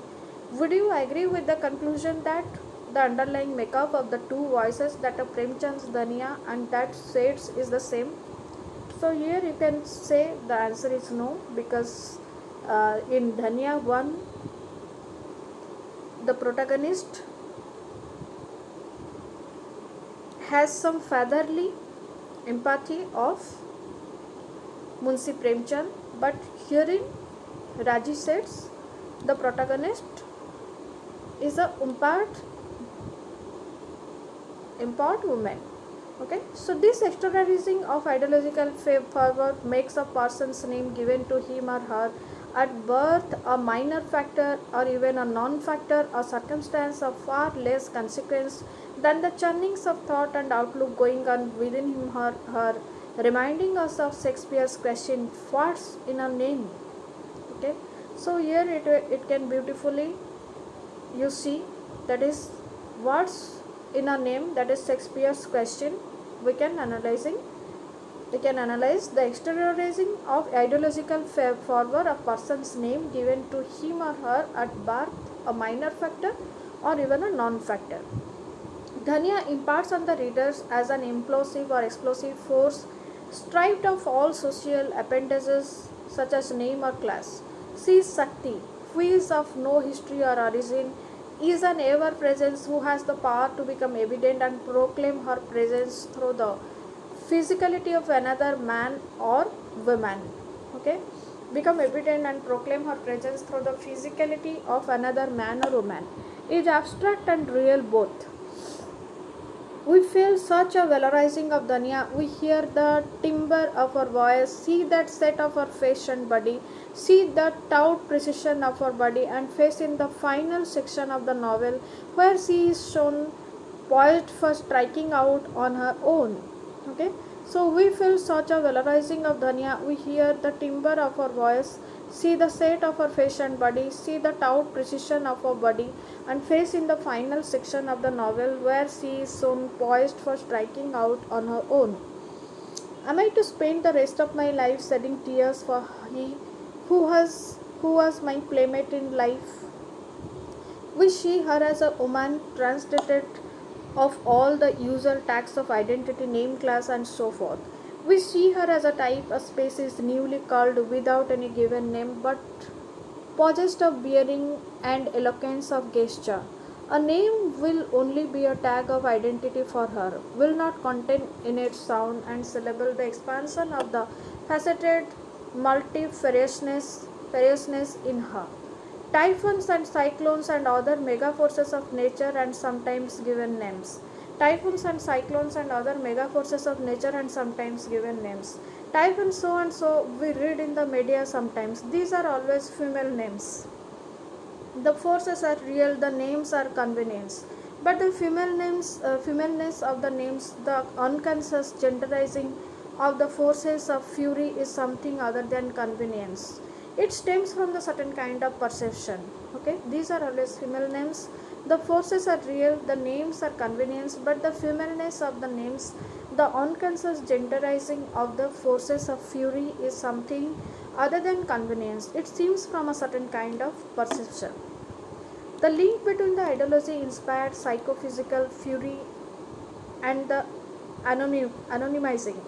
Would you agree with the conclusion that the underlying makeup of the two voices, that of Premchand's Dhanya and that Set's, is the same? So here you can say the answer is no, because in Dhanya 1 the protagonist has some fatherly empathy of Munsi Premchand, but herein Raji Seth's, the protagonist is a impart woman. Okay, so this externalizing of ideological fervor makes a person's name given to him or her at birth a minor factor or even a non-factor or circumstance of far less consequence than the churnings of thought and outlook going on within him or her, reminding us of Shakespeare's question, what's in a name? Okay, so here it can beautifully you see, that is what's in a name, that is Shakespeare's question. We can analyze the exteriorizing of ideological fervor of person's name given to him or her at birth a minor factor or even a non-factor. Dhanya imparts on the readers as an implosive or explosive force stripped of all social appendages such as name or class. She is Shakti, who is of no history or origin, is an ever-presence who has the power to become evident and proclaim her presence through the physicality of another man or woman. Okay, become evident and proclaim her presence through the physicality of another man or woman is abstract and real both. We feel such a valorizing of Danya. We hear the timbre of her voice, see that set of her face and body, see the taut precision of her body and face in the final section of the novel where she is shown poised for striking out on her own. Okay, so we feel such a valorizing of Danya. We hear the timbre of her voice, see the set of her face and body, see the taut precision of her body, and face in the final section of the novel where she is shown poised for striking out on her own. Am I to spend the rest of my life shedding tears for he who was my playmate in life? We see her as a woman translated of all the usual tags of identity, name, class, and so forth. We see her as a type, a species newly called without any given name, but possessed of bearing and eloquence of gesture. A name will only be a tag of identity for her, will not contain in its sound and syllable the expansion of the faceted multifariousness in her. Typhoons and cyclones and other mega forces of nature and sometimes given names. Typhoons and cyclones and other mega forces of nature and sometimes given names. Typhoon so and so we read in the media sometimes. These are always female names. The forces are real, the names are convenience. But the femaleness of the names, the unconscious genderizing of the forces of fury is something other than convenience. It stems from the certain kind of perception. Okay, these are always female names. The forces are real, the names are convenience, but the femaleness of the names, the unconscious genderizing of the forces of fury is something other than convenience. It stems from a certain kind of perception. The link between the ideology inspired psychophysical fury and the anonymizing.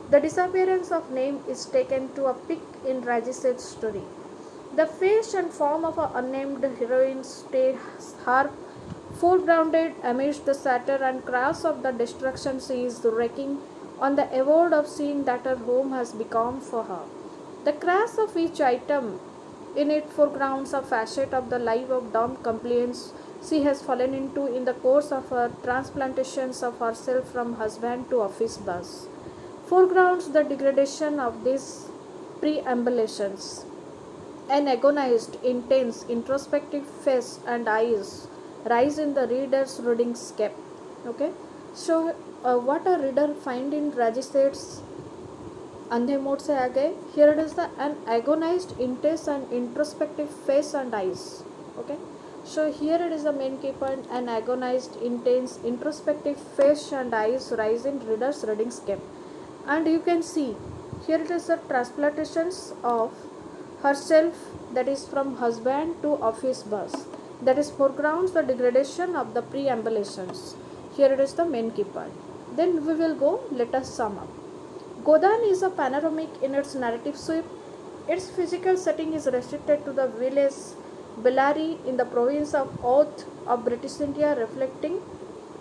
The disappearance of name is taken to a peak in Rajiset's story. The face and form of an unnamed heroine stay her foregrounded amidst the satir and crash of the destruction she is wreaking on the award of seeing that her home has become for her. The crash of each item in it foregrounds a facet of the life of dumb compliance she has fallen into in the course of her transplantations of herself from husband to office bus. Foregrounds the degradation of these preambulations. An agonized, intense, introspective face and eyes rise in the reader's reading scape. Okay, so what a reader find in Rajiset's अंधे मोड़ से आ गए. Here it is the an agonized, intense and introspective face and eyes. Okay, so here it is the main key point. An agonized, intense, introspective face and eyes rise in reader's reading scape, and you can see here it is the transplantations of herself, that is from husband to office bus, that is foregrounds the degradation of the preambulations. Here it is the main key point. Then we will go, let us sum up. Godaan is a panoramic in its narrative sweep. Its physical setting is restricted to the village Bellary in the province of Oudh of British India, reflecting,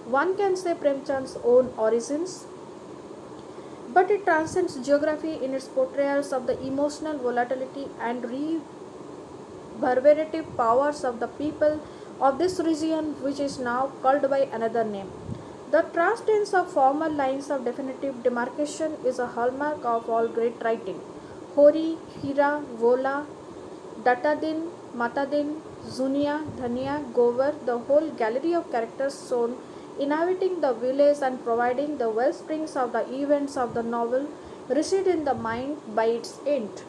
one can say, Premchand's own origins. But it transcends geography in its portrayals of the emotional volatility and reverberative powers of the people of this region, which is now called by another name. The transience of formal lines of definitive demarcation is a hallmark of all great writing. Hori, Hira, Vola, Datadin, Matadin, Zunia, Dhania, Gover, the whole gallery of characters shown inhabiting the village and providing the wellsprings of the events of the novel recede in the mind by its end.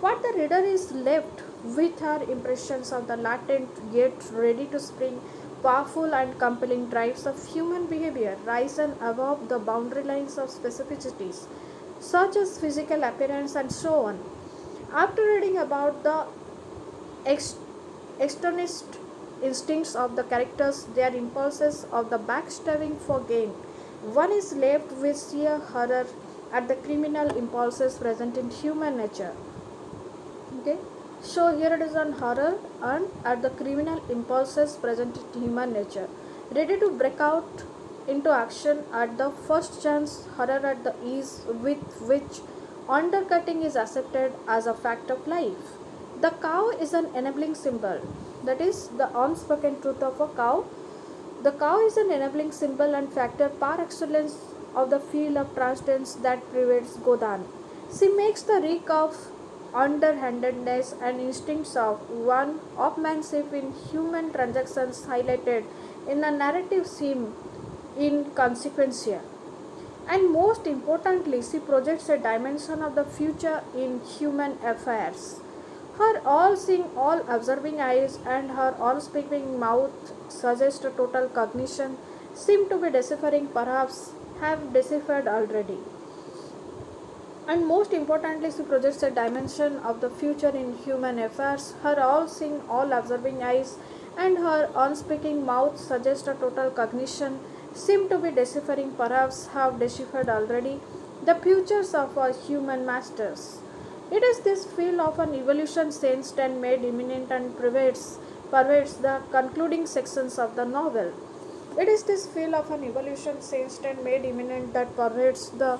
What the reader is left with are impressions of the latent yet ready to spring powerful and compelling drives of human behavior rise and above the boundary lines of specificities, such as physical appearance and so on. After reading about the externist instincts of the characters, their impulses of the backstabbing for gain, one is left with sheer horror at the criminal impulses present in human nature. Okay, so here it is on horror and at the criminal impulses present in human nature, ready to break out into action at the first chance, horror at the ease with which undercutting is accepted as a fact of life. The cow is an enabling symbol, that is the unspoken truth of a cow The cow is an enabling symbol and factor par excellence of the field of transcendence that pervades Godaan. She makes the reek of underhandedness and instincts of one upmanship in human transactions highlighted in the narrative seem inconsequential. And most importantly, she projects a dimension of the future in human affairs. Her all seeing, all observing eyes and her all speaking mouth suggest a total cognition, seem to be deciphering, perhaps have deciphered already. And most importantly, she projects a dimension of the future in human affairs. Her all seeing, all observing eyes and her unspeaking mouth suggest a total cognition, seem to be deciphering, perhaps have deciphered already, the futures of our human masters. It is this field of an evolution sensed and made imminent and pervades the concluding sections of the novel. It is this field of an evolution sensed and made imminent that pervades the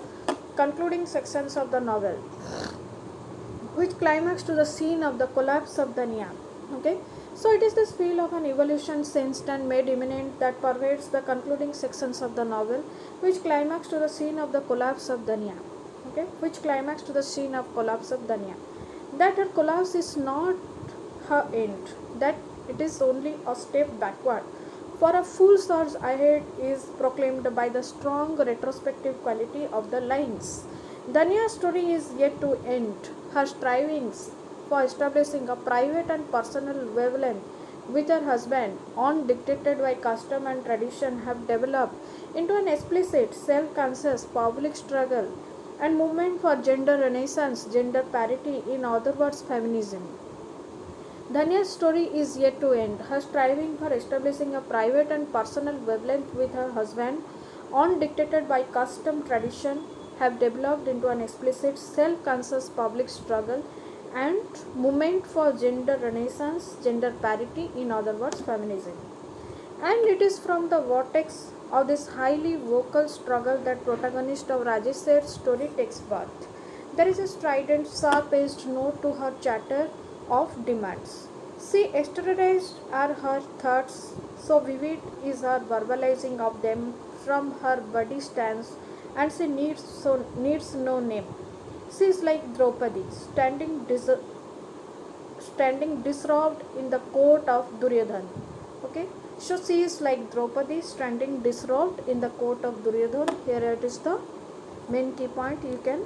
concluding sections of the novel, which climax to the scene of the collapse of Danya. Okay, so it is this field of an evolution sensed and made imminent that pervades the concluding sections of the novel, which climax to the scene of the collapse of Danya. Okay, which climax to the scene of collapse of Danya. That her collapse is not her end, that it is only a step backward. For a full surge ahead is proclaimed by the strong retrospective quality of the lines. Danya's story is yet to end. Her strivings for establishing a private and personal wavelength with her husband, undictated by custom and tradition, have developed into an explicit, self-conscious public struggle and movement for gender renaissance, gender parity, in other words, feminism. Dhanya's story is yet to end. Her striving for establishing a private and personal wavelength with her husband, undictated by custom tradition, have developed into an explicit, self-conscious public struggle and movement for gender renaissance, gender parity, in other words, feminism. And it is from the vortex of this highly vocal struggle that protagonist of Rajesh Seth's story takes birth. There is a strident, sharp-edged note to her chatter of demands. She exteriorized are her thoughts, so vivid is her verbalizing of them from her body stance, and she needs no name. She is like Draupadi, standing disrobed in the court of Duryodhan. Okay, so she is like Draupadi, standing disrobed in the court of Duryodhan. Here it is the main key point you can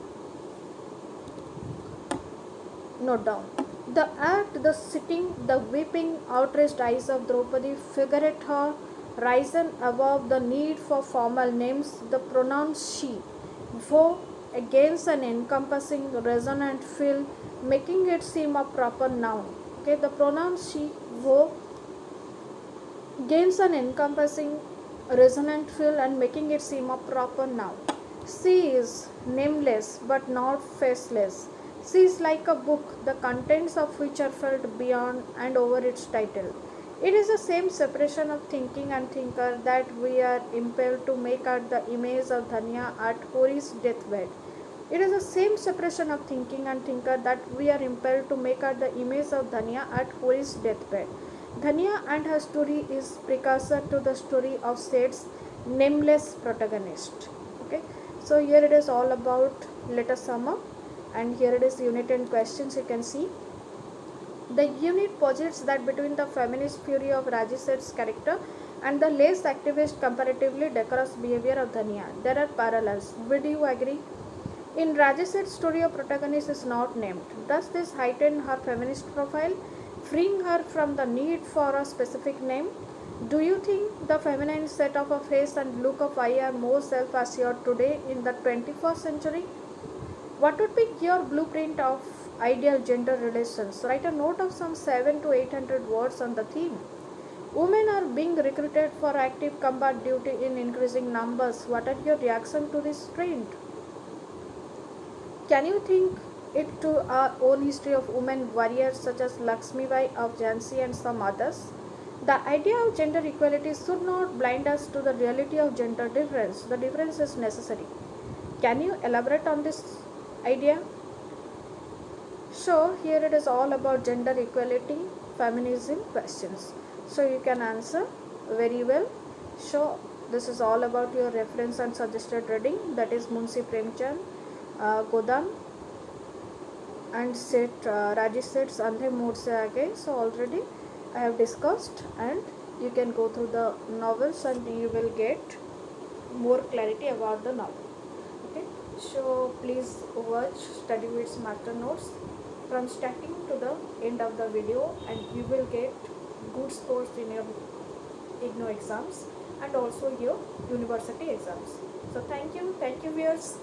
note down. The act, the sitting, the weeping, outraged eyes of Draupadi figurate her risen above the need for formal names, the pronoun she, wo against an encompassing, resonant fill, making it seem a proper noun. Okay, the pronoun she, wo gains an encompassing, resonant fill and making it seem a proper noun. She is nameless but not faceless. She is like a book, the contents of which are felt beyond and over its title. It is the same separation of thinking and thinker that we are impelled to make at the image of Dhanya at Hori's deathbed. It is the same separation of thinking and thinker that we are impelled to make at the image of Dhanya at Hori's deathbed. Dhanya and her story is precursor to the story of Seth's nameless protagonist. Okay, so here it is all about. Let us sum up. And here it is unit and questions you can see. The unit posits that between the feminist fury of Rajesh Seth's character and the less activist, comparatively decorous behavior of Dhanya, there are parallels. Would you agree? In Rajesh Seth's story, a protagonist is not named. Does this heighten her feminist profile, freeing her from the need for a specific name? Do you think the feminine set of a face and look of eye are more self-assured today in the 21st century? What would be your blueprint of ideal gender relations? Write a note of some 700 to 800 words on the theme. Women are being recruited for active combat duty in increasing numbers. What are your reactions to this trend? Can you think it to our own history of women warriors such as Lakshmibai of Jhansi and some others? The idea of gender equality should not blind us to the reality of gender difference. The difference is necessary. Can you elaborate on this idea? So here it is all about gender equality, feminism questions. So you can answer very well. So this is all about your reference and suggested reading, that is Munsi Premchand, Godaan and set Rajesh Seth's Andhe Mood Se Aage. So already I have discussed, and you can go through the novels and you will get more clarity about the novel. Okay, so please watch Study with Master Notes from starting to the end of the video, and you will get good scores in your IGNO exams and also your university exams. So thank you viewers.